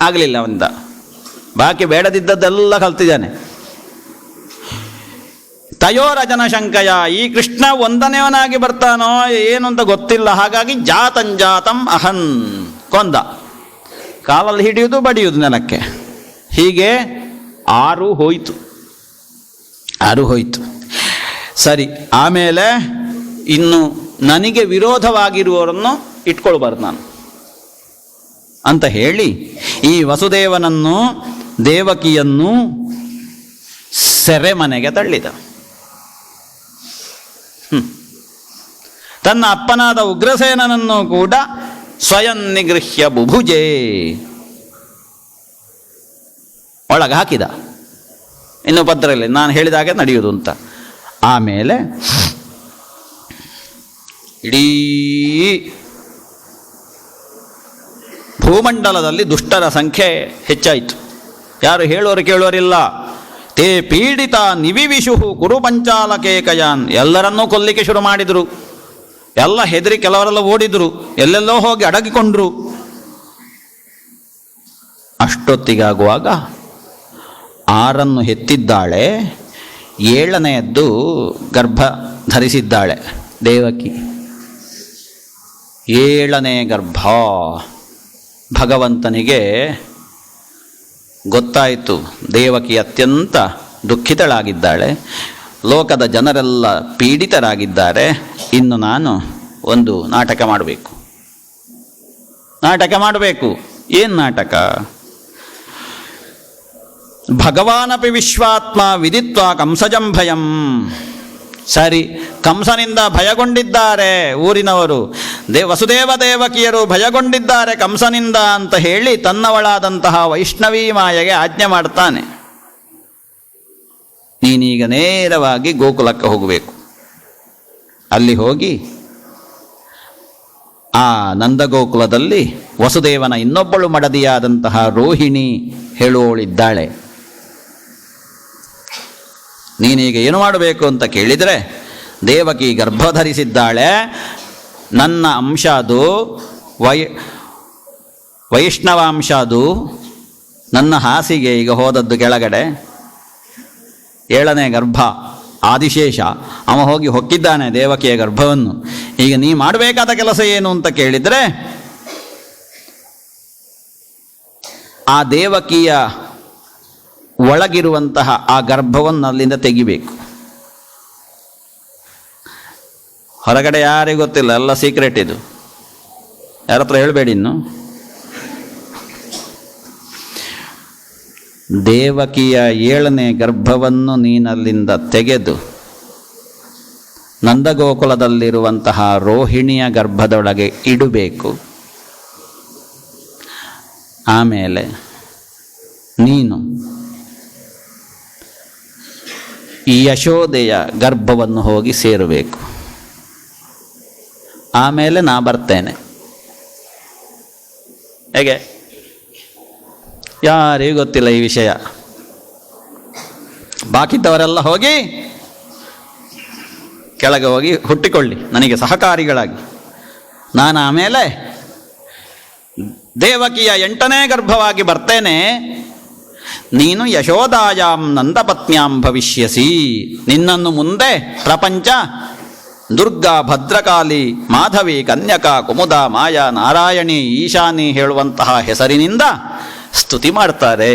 ಆಗಲಿಲ್ಲ ಅವನಿಂದ. ಬಾಕಿ ಬೇಡದಿದ್ದದ್ದೆಲ್ಲ ಕಲ್ತಿದ್ದಾನೆ. ತಯೋರಜನ ಶಂಕಯ, ಈ ಕೃಷ್ಣ ಒಂದನೇವನಾಗಿ ಬರ್ತಾನೋ ಏನು ಅಂತ ಗೊತ್ತಿಲ್ಲ. ಹಾಗಾಗಿ ಜಾತಂ ಅಹನ್, ಕೊಂದ. ಕಾಲಲ್ಲಿ ಹಿಡಿಯುವುದು, ಬಡಿಯುವುದು ನೆಲಕ್ಕೆ. ಹೀಗೆ 6 ಹೋಯಿತು. ಸರಿ, ಆಮೇಲೆ ಇನ್ನು ನನಗೆ ವಿರೋಧವಾಗಿರುವವರನ್ನು ಇಟ್ಕೊಳ್ಬಾರ್ದು ನಾನು ಅಂತ ಹೇಳಿ ಈ ವಸುದೇವನನ್ನು ದೇವಕಿಯನ್ನು ಸೆರೆಮನೆಗೆ ತಳ್ಳಿದ. ತನ್ನ ಅಪ್ಪನಾದ ಉಗ್ರಸೇನನನ್ನು ಕೂಡ ಸ್ವಯಂ ನಿಗೃಹ್ಯ ಬುಭುಜೆ, ಒಳಗೆ ಹಾಕಿದ. ಇನ್ನು ಪತ್ರದಲ್ಲಿ ನಾನು ಹೇಳಿದಾಗೆ ನಡೆಯುವುದು ಅಂತ. ಆಮೇಲೆ ಇಡೀ ಭೂಮಂಡಲದಲ್ಲಿ ದುಷ್ಟರ ಸಂಖ್ಯೆ ಹೆಚ್ಚಾಯಿತು. ಯಾರು ಹೇಳೋರು ಕೇಳೋರಿಲ್ಲ. ತೇ ಪೀಡಿತ ನಿವಿವಿಶುಹು ಕುರು ಪಂಚಾಲಕೇಕಯಾನ್, ಎಲ್ಲರನ್ನೂ ಕೊಲ್ಲಿಕ್ಕೆ ಶುರು ಮಾಡಿದರು. ಎಲ್ಲ ಹೆದರಿ ಕೆಲವರೆಲ್ಲ ಓಡಿದ್ರು, ಎಲ್ಲೆಲ್ಲೋ ಹೋಗಿ ಅಡಗಿಕೊಂಡ್ರು. ಅಷ್ಟೊತ್ತಿಗಾಗುವಾಗ 6 ಹೆತ್ತಿದ್ದಾಳೆ, 7ನೆಯದ್ದು ಗರ್ಭ ಧರಿಸಿದ್ದಾಳೆ ದೇವಕಿ. 7ನೇ ಗರ್ಭ. ಭಗವಂತನಿಗೆ ಗೊತ್ತಾಯಿತು ದೇವಕಿ ಅತ್ಯಂತ ದುಃಖಿತಳಾಗಿದ್ದಾಳೆ, ಲೋಕದ ಜನರೆಲ್ಲ ಪೀಡಿತರಾಗಿದ್ದಾರೆ. ಇನ್ನು ನಾನು ಒಂದು ನಾಟಕ ಮಾಡಬೇಕು. ಏನು ನಾಟಕ? ಭಗವಾನಪಿ ವಿಶ್ವಾತ್ಮ ವಿದಿತ್ವ ಕಂಸಜಂ ಭಯಂ. ಸರಿ, ಕಂಸನಿಂದ ಭಯಗೊಂಡಿದ್ದಾರೆ ಊರಿನವರು, ವಸುದೇವ ದೇವಕಿಯರು ಭಯಗೊಂಡಿದ್ದಾರೆ ಕಂಸನಿಂದ ಅಂತ ಹೇಳಿ ತನ್ನವಳಾದಂತಹ ವೈಷ್ಣವೀ ಮಾಯೆಗೆ ಆಜ್ಞೆ ಮಾಡ್ತಾನೆ. ನೀನೀಗ ನೇರವಾಗಿ ಗೋಕುಲಕ್ಕೆ ಹೋಗಬೇಕು. ಅಲ್ಲಿ ಹೋಗಿ ಆ ನಂದಗೋಕುಲದಲ್ಲಿ ವಸುದೇವನ ಇನ್ನೊಬ್ಬಳು ಮಡದಿಯಾದಂತಹ ರೋಹಿಣಿ ಹೇಳುವವಳಿದ್ದಾಳೆ. ನೀನೀಗ ಏನು ಮಾಡಬೇಕು ಅಂತ ಕೇಳಿದರೆ, ದೇವಕಿ ಗರ್ಭಧರಿಸಿದ್ದಾಳೆ, ನನ್ನ ಅಂಶ ಅದು, ವೈಷ್ಣವಾಂಶ ಅದು, ನನ್ನ ಹಾಸಿಗೆ ಈಗ ಹೋದದ್ದು ಕೆಳಗಡೆ. 7ನೇ ಗರ್ಭ ಆದಿಶೇಷ, ಅವ ಹೋಗಿ ಹೊಕ್ಕಿದ್ದಾನೆ ದೇವಕಿಯ ಗರ್ಭವನ್ನು. ಈಗ ನೀ ಮಾಡಬೇಕಾದ ಕೆಲಸ ಏನು ಅಂತ ಕೇಳಿದರೆ, ಆ ದೇವಕಿಯ ಒಳಗಿರುವಂತಹ ಆ ಗರ್ಭವನ್ನು ಅಲ್ಲಿಂದ ತೆಗಿಬೇಕು. ಹೊರಗಡೆ ಯಾರಿಗೂ ಗೊತ್ತಿಲ್ಲ, ಎಲ್ಲ ಸೀಕ್ರೆಟ್ ಇದು, ಯಾರ ಹತ್ರ ಹೇಳಬೇಡಿ. ಇನ್ನು ದೇವಕಿಯ 7ನೇ ಗರ್ಭವನ್ನು ನೀನಲ್ಲಿಂದ ತೆಗೆದು ನಂದಗೋಕುಲದಲ್ಲಿರುವಂತಹ ರೋಹಿಣಿಯ ಗರ್ಭದೊಳಗೆ ಇಡಬೇಕು. ಆಮೇಲೆ ನೀನು ಈ ಯಶೋದೆಯ ಗರ್ಭವನ್ನು ಹೋಗಿ ಸೇರಬೇಕು. ಆಮೇಲೆ ನಾ ಬರ್ತೇನೆ. ಹೇಗೆ? ಯಾರಿಗೂ ಗೊತ್ತಿಲ್ಲ ಈ ವಿಷಯ. ಬಾಕಿದ್ದವರೆಲ್ಲ ಹೋಗಿ ಕೆಳಗೆ ಹೋಗಿ ಹುಟ್ಟಿಕೊಳ್ಳಿ ನನಗೆ ಸಹಕಾರಿಗಳಾಗಿ. ನಾನು ಆಮೇಲೆ ದೇವಕಿಯ 8ನೇ ಗರ್ಭವಾಗಿ ಬರ್ತೇನೆ. ನೀನು ಯಶೋದಾಯಾಂ ನಂದಪತ್ನ್ಯಾಂ ಭವಿಷ್ಯಸಿ. ನಿನ್ನನ್ನು ಮುಂದೆ ಪ್ರಪಂಚ ದುರ್ಗಾ, ಭದ್ರಕಾಳಿ, ಮಾಧವಿ, ಕನ್ಯಕಾ, ಕುಮುದ, ಮಾಯಾ, ನಾರಾಯಣಿ, ಈಶಾನಿ ಹೇಳುವಂತಹ ಹೆಸರಿನಿಂದ ಸ್ತುತಿ ಮಾಡ್ತಾರೆ.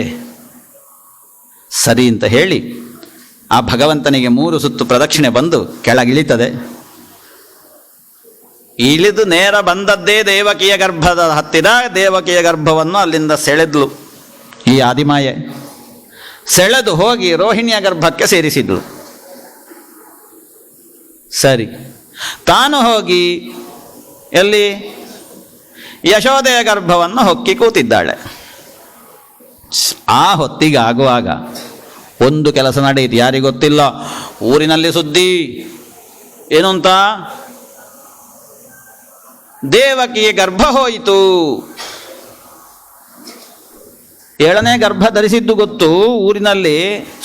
ಸರಿ ಅಂತ ಹೇಳಿ ಆ ಭಗವಂತನಿಗೆ 3 ಸುತ್ತು ಪ್ರದಕ್ಷಿಣೆ ಬಂದು ಕೆಳಗಿಳಿತದೆ. ಇಳಿದು ನೇರ ಬಂದದ್ದೇ ದೇವಕಿಯ ಗರ್ಭದ ಹತ್ತಿರ. ದೇವಕಿಯ ಗರ್ಭವನ್ನು ಅಲ್ಲಿಂದ ಸೆಳೆದ್ಲು ಈ ಆದಿಮಾಯೆ. ಸೆಳೆದು ಹೋಗಿ ರೋಹಿಣಿಯ ಗರ್ಭಕ್ಕೆ ಸೇರಿಸಿದ್ಳು. ಸರಿ, ತಾನು ಹೋಗಿ ಎಲ್ಲಿ ಯಶೋದೆಯ ಗರ್ಭವನ್ನು ಹೊಕ್ಕಿ ಕೂತಿದ್ದಾಳೆ. ಆ ಹೊತ್ತಿಗಾಗುವಾಗ ಒಂದು ಕೆಲಸ ನಡೆಯಿತು, ಯಾರಿಗೂ ಗೊತ್ತಿಲ್ಲ. ಊರಿನಲ್ಲಿ ಸುದ್ದಿ ಏನು ಅಂತ, ದೇವಕಿಗೆ ಗರ್ಭ ಹೋಯಿತು. 7ನೇ ಗರ್ಭ ಧರಿಸಿದ್ದು ಗೊತ್ತು, ಊರಿನಲ್ಲಿ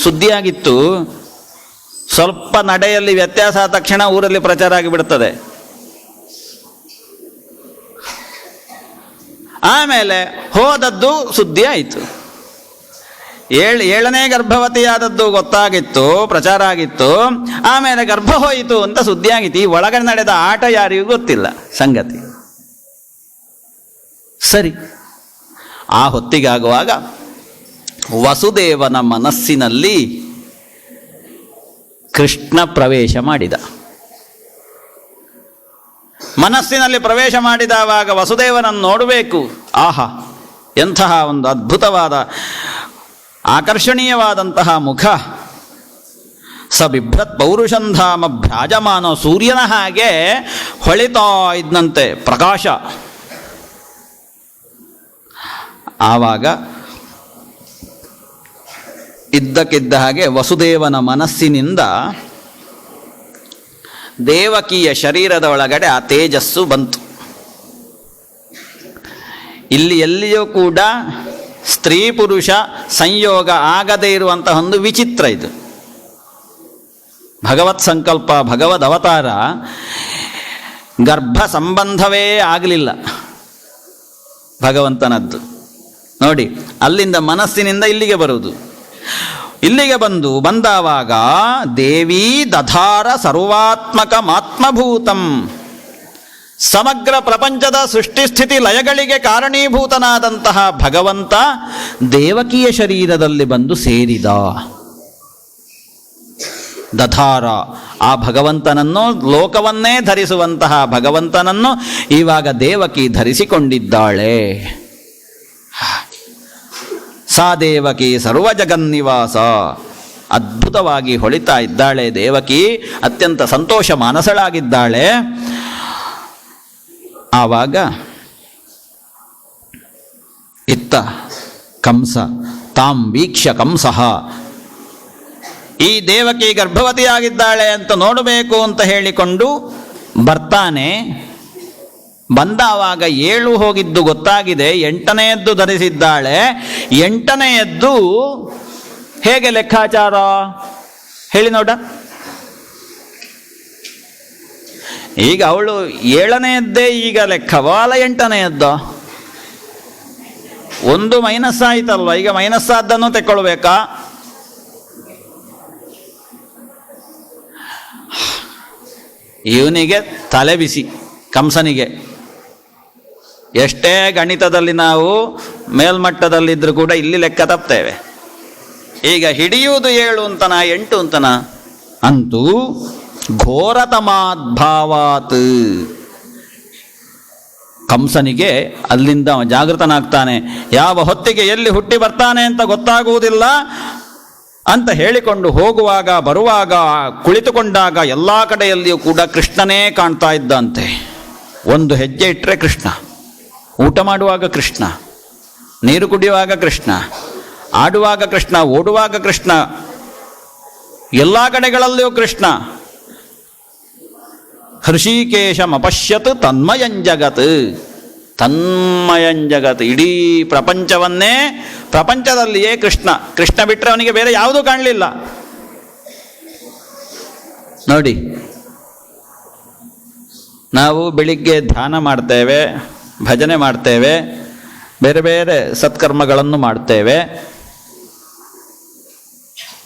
ಸುದ್ದಿಯಾಗಿತ್ತು. ಸ್ವಲ್ಪ ನಡೆಯಲ್ಲಿ ವ್ಯತ್ಯಾಸ ಆದ ತಕ್ಷಣ ಊರಲ್ಲಿ ಪ್ರಚಾರ ಆಗಿಬಿಡ್ತದೆ. ಆಮೇಲೆ ಹೋದದ್ದು ಸುದ್ದಿ ಆಯಿತು. ಏಳನೇ ಗರ್ಭವತಿಯಾದದ್ದು ಗೊತ್ತಾಗಿತ್ತು, ಪ್ರಚಾರ ಆಗಿತ್ತು. ಆಮೇಲೆ ಗರ್ಭ ಹೋಯಿತು ಅಂತ ಸುದ್ದಿ ಆಗಿತ್ತು. ಈ ಒಳಗಡೆ ನಡೆದ ಆಟ ಯಾರಿಗೂ ಗೊತ್ತಿಲ್ಲ ಸಂಗತಿ. ಸರಿ, ಆ ಹೊತ್ತಿಗಾಗುವಾಗ ವಸುದೇವನ ಮನಸ್ಸಿನಲ್ಲಿ ಕೃಷ್ಣ ಪ್ರವೇಶ ಮಾಡಿದ. ಮನಸ್ಸಿನಲ್ಲಿ ಪ್ರವೇಶ ಮಾಡಿದವಾಗ ವಸುದೇವನನ್ನು ನೋಡಬೇಕು. ಆಹಾ, ಎಂತಹ ಒಂದು ಅದ್ಭುತವಾದ ಆಕರ್ಷಣೀಯವಾದಂತಹ ಮುಖ. ಸ ಬಿಭ್ರತ್ ಪೌರುಷಂಧಾಮ ಭ್ರಾಜಮಾನ, ಸೂರ್ಯನ ಹಾಗೆ ಹೊಳಿತಾ ಇದ್ದಂತೆ ಪ್ರಕಾಶ. ಆವಾಗ ಇದ್ದಕ್ಕಿದ್ದ ಹಾಗೆ ವಸುದೇವನ ಮನಸ್ಸಿನಿಂದ ದೇವಕಿಯ ಶರೀರದ ಒಳಗಡೆ ಆ ತೇಜಸ್ಸು ಬಂತು. ಇಲ್ಲಿ ಎಲ್ಲಿಯೂ ಕೂಡ ಸ್ತ್ರೀ ಪುರುಷ ಸಂಯೋಗ ಆಗದೇ ಇರುವಂತಹ ಒಂದು ವಿಚಿತ್ರ ಇದು. ಭಗವತ್ ಸಂಕಲ್ಪ, ಭಗವದ್ ಅವತಾರ, ಗರ್ಭ ಸಂಬಂಧವೇ ಆಗಲಿಲ್ಲ ಭಗವಂತನದ್ದು. ನೋಡಿ, ಅಲ್ಲಿಂದ ಮನಸ್ಸಿನಿಂದ ಇಲ್ಲಿಗೆ ಬರುವುದು. ಇಲ್ಲಿಗೆ ಬಂದಾವಾಗ ದೇವಿ ದಧಾರ ಸರ್ವಾತ್ಮಕ ಮಾತ್ಮಭೂತಂ, ಸಮಗ್ರ ಪ್ರಪಂಚದ ಸೃಷ್ಟಿಸ್ಥಿತಿ ಲಯಗಳಿಗೆ ಕಾರಣೀಭೂತನಾದಂತಹ ಭಗವಂತ ದೇವಕಿಯ ಶರೀರದಲ್ಲಿ ಬಂದು ಸೇರಿದ. ದಧಾರ, ಆ ಭಗವಂತನನ್ನು, ಲೋಕವನ್ನೇ ಧರಿಸುವಂತಹ ಭಗವಂತನನ್ನು ಇವಾಗ ದೇವಕಿ ಧರಿಸಿಕೊಂಡಿದ್ದಾಳೆ. ಸಾ ದೇವಕಿ ಸರ್ವಜಗನ್ನಿವಾಸ, ಅದ್ಭುತವಾಗಿ ಹೊಳಿತಾ ಇದ್ದಾಳೆ ದೇವಕಿ, ಅತ್ಯಂತ ಸಂತೋಷ ಮಾನಸಳಾಗಿದ್ದಾಳೆ. ಆವಾಗ ಇತ್ತ ಕಂಸ ತಾಂ ವೀಕ್ಷ ಕಂಸಃ, ಈ ದೇವಕಿ ಗರ್ಭವತಿಯಾಗಿದ್ದಾಳೆ ಅಂತ ನೋಡಬೇಕು ಅಂತ ಹೇಳಿಕೊಂಡು ಬರ್ತಾನೆ. ಬಂದಾವಾಗ 7 ಹೋಗಿದ್ದು ಗೊತ್ತಾಗಿದೆ, 8ನೆಯದ್ದು ಧರಿಸಿದ್ದಾಳೆ. 8ನೆಯದ್ದು ಹೇಗೆ ಲೆಕ್ಕಾಚಾರ ಹೇಳಿ ನೋಡ. ಈಗ ಅವಳು 7ನೆಯದ್ದೇ ಈಗ ಲೆಕ್ಕವೋ ಅಲ್ಲ 8ನೆಯದ್ದೋ? ಒಂದು ಮೈನಸ್ ಆಯ್ತಲ್ವ, ಈಗ ಮೈನಸ್ ಆದ್ದನ್ನು ತೆಕ್ಕೊಳ್ಬೇಕಾ? ಇವನಿಗೆ ತಲೆ ಬಿಸಿ ಕಂಸನಿಗೆ. ಎಷ್ಟೇ ಗಣಿತದಲ್ಲಿ ನಾವು ಮೇಲ್ಮಟ್ಟದಲ್ಲಿದ್ದರೂ ಕೂಡ ಇಲ್ಲಿ ಲೆಕ್ಕ ತಪ್ತೇವೆ. ಈಗ ಹಿಡಿಯುವುದು 7 ಅಂತನ 8 ಅಂತನ? ಅಂತೂ ಘೋರತಮಾದ್ಭಾವಾತ್, ಕಂಸನಿಗೆ ಅಲ್ಲಿಂದ ಜಾಗೃತನಾಗ್ತಾನೆ. ಯಾವ ಹೊತ್ತಿಗೆ ಎಲ್ಲಿ ಹುಟ್ಟಿ ಬರ್ತಾನೆ ಅಂತ ಗೊತ್ತಾಗುವುದಿಲ್ಲ ಅಂತ ಹೇಳಿಕೊಂಡು ಹೋಗುವಾಗ, ಬರುವಾಗ, ಕುಳಿತುಕೊಂಡಾಗ ಎಲ್ಲ ಕಡೆಯಲ್ಲಿಯೂ ಕೂಡ ಕೃಷ್ಣನೇ ಕಾಣ್ತಾ ಇದ್ದಂತೆ. ಒಂದು ಹೆಜ್ಜೆ ಇಟ್ಟರೆ ಕೃಷ್ಣ, ಊಟ ಮಾಡುವಾಗ ಕೃಷ್ಣ, ನೀರು ಕುಡಿಯುವಾಗ ಕೃಷ್ಣ, ಆಡುವಾಗ ಕೃಷ್ಣ, ಓಡುವಾಗ ಕೃಷ್ಣ, ಎಲ್ಲ ಕಡೆಗಳಲ್ಲಿಯೂ ಕೃಷ್ಣ. ಹೃಷಿಕೇಶಮಪಶ್ಯತ್ ತನ್ಮಯಂಜಗತ್, ತನ್ಮಯಂಜಗತ್, ಇಡೀ ಪ್ರಪಂಚವನ್ನೇ, ಪ್ರಪಂಚದಲ್ಲಿಯೇ ಕೃಷ್ಣ. ಕೃಷ್ಣ ಬಿಟ್ಟರೆ ಅವನಿಗೆ ಬೇರೆ ಯಾವುದೂ ಕಾಣಲಿಲ್ಲ. ನೋಡಿ, ನಾವು ಬೆಳಿಗ್ಗೆ ಧ್ಯಾನ ಮಾಡ್ತೇವೆ, ಭಜನೆ ಮಾಡ್ತೇವೆ, ಬೇರೆ ಬೇರೆ ಸತ್ಕರ್ಮಗಳನ್ನು ಮಾಡ್ತೇವೆ.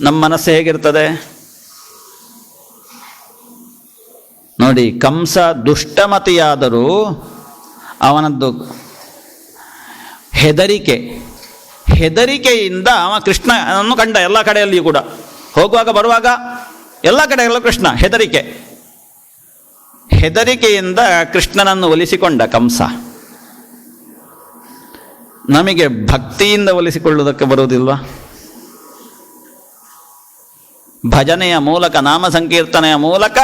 ನಮ್ಮ ಮನಸ್ಸು ಹೇಗಿರ್ತದೆ ನೋಡಿ. ಕಂಸ ದುಷ್ಟಮತಿಯಾದರೂ ಅವನದ್ದು ಹೆದರಿಕೆಯಿಂದ ಅವ ಕೃಷ್ಣನನ್ನು ಕಂಡ. ಎಲ್ಲ ಕಡೆಯಲ್ಲಿಯೂ ಕೂಡ ಹೋಗುವಾಗ ಬರುವಾಗ ಎಲ್ಲ ಕಡೆಯಲ್ಲೂ ಕೃಷ್ಣ. ಹೆದರಿಕೆಯಿಂದ ಕೃಷ್ಣನನ್ನು ಒಲಿಸಿಕೊಂಡ ಕಂಸ. ನಮಗೆ ಭಕ್ತಿಯಿಂದ ಒಲಿಸಿಕೊಳ್ಳುವುದಕ್ಕೆ ಬರುವುದಿಲ್ವಾ? ಭಜನೆಯ ಮೂಲಕ, ನಾಮ ಸಂಕೀರ್ತನೆಯ ಮೂಲಕ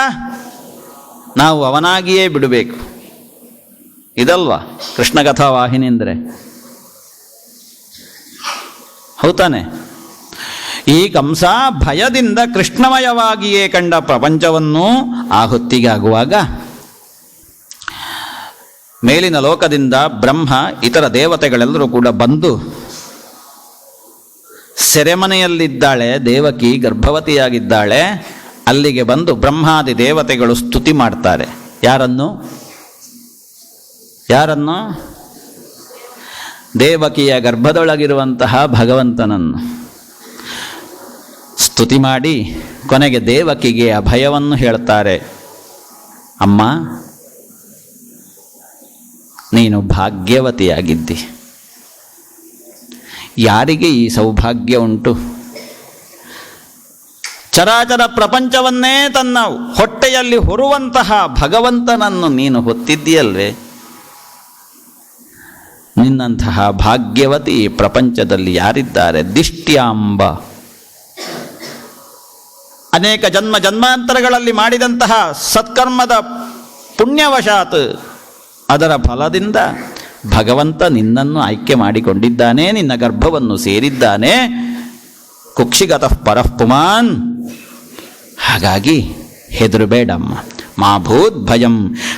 ನಾವು ಅವನಾಗಿಯೇ ಬಿಡಬೇಕು. ಇದಲ್ವಾ ಕೃಷ್ಣ ಕಥಾ ವಾಹಿನಿ ಅಂದರೆ? ಹೌದಾನೆ? ಈ ಕಂಸ ಭಯದಿಂದ ಕೃಷ್ಣಮಯವಾಗಿಯೇ ಕಂಡ ಪ್ರಪಂಚವನ್ನು. ಆ ಹೊತ್ತಿಗಾಗುವಾಗ ಮೇಲಿನ ಲೋಕದಿಂದ ಬ್ರಹ್ಮ, ಇತರ ದೇವತೆಗಳೆಲ್ಲರೂ ಕೂಡ ಬಂದು, ಸೆರೆಮನೆಯಲ್ಲಿದ್ದಾಳೆ ದೇವಕಿ, ಗರ್ಭವತಿಯಾಗಿದ್ದಾಳೆ. ಅಲ್ಲಿಗೆ ಬಂದು ಬ್ರಹ್ಮಾದಿ ದೇವತೆಗಳು ಸ್ತುತಿ ಮಾಡ್ತಾರೆ. ಯಾರನ್ನು? ದೇವಕಿಯ ಗರ್ಭದೊಳಗಿರುವಂತಹ ಭಗವಂತನನ್ನು ಸ್ತುತಿ ಮಾಡಿ ಕೊನೆಗೆ ದೇವಕಿಗೆ ಅಭಯವನ್ನು ಹೇಳ್ತಾರೆ. ಅಮ್ಮ, ನೀನು ಭಾಗ್ಯವತಿಯಾಗಿದ್ದಿ. ಯಾರಿಗೆ ಈ ಸೌಭಾಗ್ಯ ಉಂಟು? ಚರಾಚರ ಪ್ರಪಂಚವನ್ನೇ ತನ್ನ ಹೊಟ್ಟೆಯಲ್ಲಿ ಹೊರುವಂತಹ ಭಗವಂತನನ್ನು ನೀನು ಹೊತ್ತಿದ್ದೀಯಲ್ವೇ? ನಿನ್ನಂತಹ ಭಾಗ್ಯವತಿ ಈ ಪ್ರಪಂಚದಲ್ಲಿ ಯಾರಿದ್ದಾರೆ? ದಿಷ್ಟ್ಯಾಂಬ. ಅನೇಕ ಜನ್ಮ ಜನ್ಮಾಂತರಗಳಲ್ಲಿ ಮಾಡಿದಂತಹ ಸತ್ಕರ್ಮದ ಪುಣ್ಯವಶಾತ್ ಅದರ ಫಲದಿಂದ ಭಗವಂತ ನಿನ್ನನ್ನು ಆಯ್ಕೆ ಮಾಡಿಕೊಂಡಿದ್ದಾನೆ, ನಿನ್ನ ಗರ್ಭವನ್ನು ಸೇರಿದ್ದಾನೆ. ಕುಕ್ಷಿಗತಃ ಪರಃ ಪುಮಾನ್. ಹಾಗಾಗಿ ಹೆದರಬೇಡಮ್ಮ. ಮಾ ಭೂತ್ ಭಯಂ.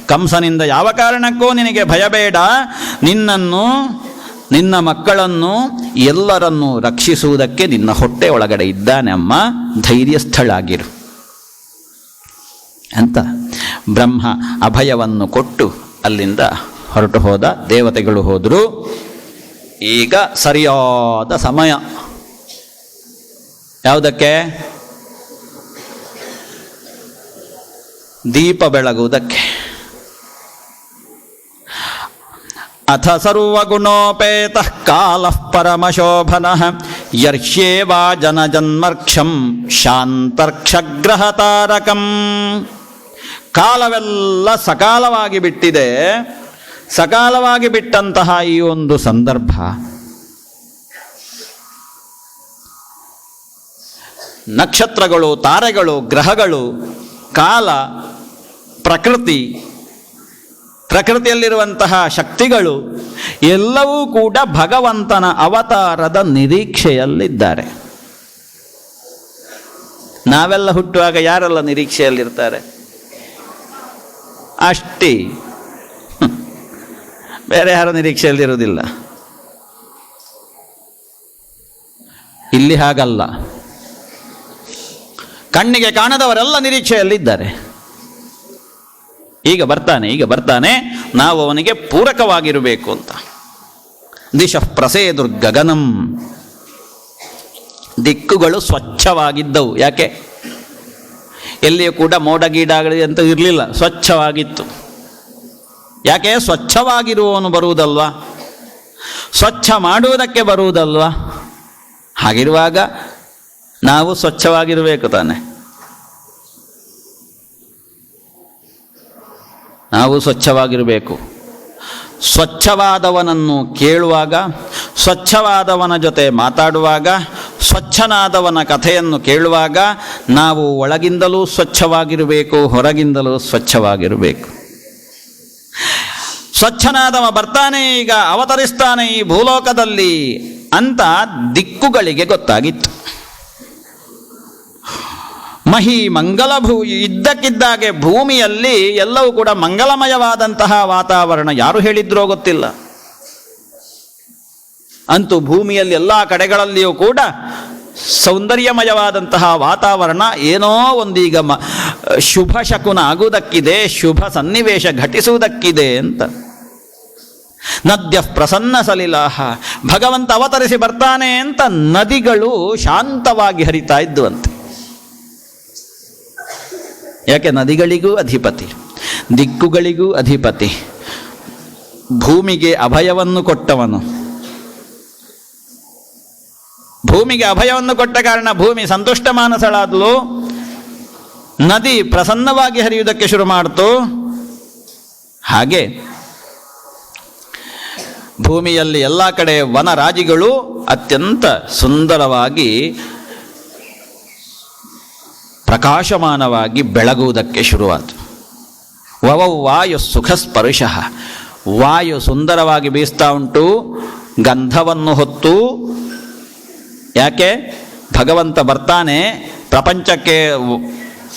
ಕಂಸನಿಂದ ಯಾವ ಕಾರಣಕ್ಕೂ ನಿನಗೆ ಭಯಬೇಡ. ನಿನ್ನನ್ನು, ನಿನ್ನ ಮಕ್ಕಳನ್ನು, ಎಲ್ಲರನ್ನೂ ರಕ್ಷಿಸುವುದಕ್ಕೆ ನಿನ್ನ ಹೊಟ್ಟೆ ಒಳಗಡೆ ಇದ್ದಾನೆ ಅಮ್ಮ, ಧೈರ್ಯಸ್ಥಳಾಗಿರು ಅಂತ ಬ್ರಹ್ಮ ಅಭಯವನ್ನು ಕೊಟ್ಟು ಅಲ್ಲಿಂದ ಹೊರಟು ಹೋದ. ದೇವತೆಗಳು ಹೋದರು. ಈಗ ಸರಿಯಾದ ಸಮಯ ಯಾವುದಕ್ಕೆ? ದೀಪ ಬೆಳಗುವುದಕ್ಕೆ. ಅಥ ಸರ್ವಗುಣೋಪೇತಃ ಕಾಲಃ ಪರಮಶೋಭನಃ ಯರ್ಷ್ಯೇವಾ ಜನಜನ್ಮರ್ಕ್ಷಂ ಶಾಂತರ್ಕ್ಷಗ್ರಹತಾರಕಂ. ಕಾಲವೆಲ್ಲ ಸಕಾಲವಾಗಿ ಬಿಟ್ಟಿದೆ. ಸಕಾಲವಾಗಿ ಬಿಟ್ಟಂತಹ ಈ ಒಂದು ಸಂದರ್ಭ ನಕ್ಷತ್ರಗಳು, ತಾರೆಗಳು, ಗ್ರಹಗಳು, ಕಾಲ, ಪ್ರಕೃತಿಯಲ್ಲಿರುವಂತಹ ಶಕ್ತಿಗಳು ಎಲ್ಲವೂ ಕೂಡ ಭಗವಂತನ ಅವತಾರದ ನಿರೀಕ್ಷೆಯಲ್ಲಿದ್ದಾರೆ. ನಾವೆಲ್ಲ ಹುಟ್ಟುವಾಗ ಯಾರೆಲ್ಲ ನಿರೀಕ್ಷೆಯಲ್ಲಿರ್ತಾರೆ? ಅಷ್ಟೇ, ಬೇರೆ ಯಾರ ನಿರೀಕ್ಷೆಯಲ್ಲಿರುವುದಿಲ್ಲ. ಇಲ್ಲಿ ಹಾಗಲ್ಲ. ಕಣ್ಣಿಗೆ ಕಾಣದವರೆಲ್ಲ ನಿರೀಕ್ಷೆಯಲ್ಲಿದ್ದಾರೆ. ಈಗ ಬರ್ತಾನೆ, ನಾವು ಅವನಿಗೆ ಪೂರಕವಾಗಿರಬೇಕು ಅಂತ. ದಿಶಃ ಪ್ರಸೇದುರ್ಗಗನಂ. ದಿಕ್ಕುಗಳು ಸ್ವಚ್ಛವಾಗಿದ್ದವು. ಯಾಕೆ? ಎಲ್ಲಿಯೂ ಕೂಡ ಮೋಡ ಗೀಡಾಗಲಿ ಅಂತ ಇರಲಿಲ್ಲ, ಸ್ವಚ್ಛವಾಗಿತ್ತು. ಯಾಕೆ? ಸ್ವಚ್ಛವಾಗಿರುವವನು ಬರುವುದಲ್ವಾ, ಸ್ವಚ್ಛ ಮಾಡುವುದಕ್ಕೆ ಬರುವುದಲ್ವಾ. ಹಾಗಿರುವಾಗ ನಾವು ಸ್ವಚ್ಛವಾಗಿರಬೇಕು ತಾನೆ. ನಾವು ಸ್ವಚ್ಛವಾಗಿರಬೇಕು. ಸ್ವಚ್ಛವಾದವನನ್ನು ಕೇಳುವಾಗ, ಸ್ವಚ್ಛವಾದವನ ಜೊತೆ ಮಾತಾಡುವಾಗ, ಸ್ವಚ್ಛನಾದವನ ಕಥೆಯನ್ನು ಕೇಳುವಾಗ ನಾವು ಒಳಗಿಂದಲೂ ಸ್ವಚ್ಛವಾಗಿರಬೇಕು, ಹೊರಗಿಂದಲೂ ಸ್ವಚ್ಛವಾಗಿರಬೇಕು. ಸ್ವಚ್ಛನಾದವ ಬರ್ತಾನೆ, ಈಗ ಅವತರಿಸ್ತಾನೆ ಈ ಭೂಲೋಕದಲ್ಲಿ ಅಂತ ದಿಕ್ಕುಗಳಿಗೆ ಗೊತ್ತಾಗಿತ್ತು. ಮಹಿ ಮಂಗಲಭೂ. ಇದ್ದಕ್ಕಿದ್ದಾಗೆ ಭೂಮಿಯಲ್ಲಿ ಎಲ್ಲವೂ ಕೂಡ ಮಂಗಲಮಯವಾದಂತಹ ವಾತಾವರಣ. ಯಾರು ಹೇಳಿದ್ರೋ ಗೊತ್ತಿಲ್ಲ. ಅಂತೂ ಭೂಮಿಯಲ್ಲಿ ಎಲ್ಲ ಕಡೆಗಳಲ್ಲಿಯೂ ಕೂಡ ಸೌಂದರ್ಯಮಯವಾದಂತಹ ವಾತಾವರಣ. ಏನೋ ಒಂದೀಗ ಶುಭ ಶಕುನ ಆಗುವುದಕ್ಕಿದೆ, ಶುಭ ಸನ್ನಿವೇಶ ಘಟಿಸುವುದಕ್ಕಿದೆ ಅಂತ. ನದ್ಯ ಪ್ರಸನ್ನ ಸಲಿಲಾಹ. ಭಗವಂತ ಅವತರಿಸಿ ಬರ್ತಾನೆ ಅಂತ ನದಿಗಳು ಶಾಂತವಾಗಿ ಹರಿತಾ ಇದ್ದುವಂತೆ. ಯಾಕೆ? ನದಿಗಳಿಗೂ ಅಧಿಪತಿ, ದಿಕ್ಕುಗಳಿಗೂ ಅಧಿಪತಿ, ಭೂಮಿಗೆ ಅಭಯವನ್ನು ಕೊಟ್ಟವನು. ಭೂಮಿಗೆ ಅಭಯವನ್ನು ಕೊಟ್ಟ ಕಾರಣ ಭೂಮಿ ಸಂತುಷ್ಟ ಮಾನಸಳಾದಲು. ನದಿ ಪ್ರಸನ್ನವಾಗಿ ಹರಿಯುವುದಕ್ಕೆ ಶುರು ಮಾಡಿತು. ಹಾಗೆ ಭೂಮಿಯಲ್ಲಿ ಎಲ್ಲ ಕಡೆ ವನರಾಜಿಗಳು ಅತ್ಯಂತ ಸುಂದರವಾಗಿ ಪ್ರಕಾಶಮಾನವಾಗಿ ಬೆಳಗುವುದಕ್ಕೆ ಶುರುವಾಯಿತು. ವವೌ ವಾಯು ಸುಖ ಸ್ಪರ್ಶ. ವಾಯು ಸುಂದರವಾಗಿ ಬೀಸ್ತಾ ಉಂಟು, ಗಂಧವನ್ನು ಹೊತ್ತು. ಯಾಕೆ? ಭಗವಂತ ಬರ್ತಾನೆ, ಪ್ರಪಂಚಕ್ಕೆ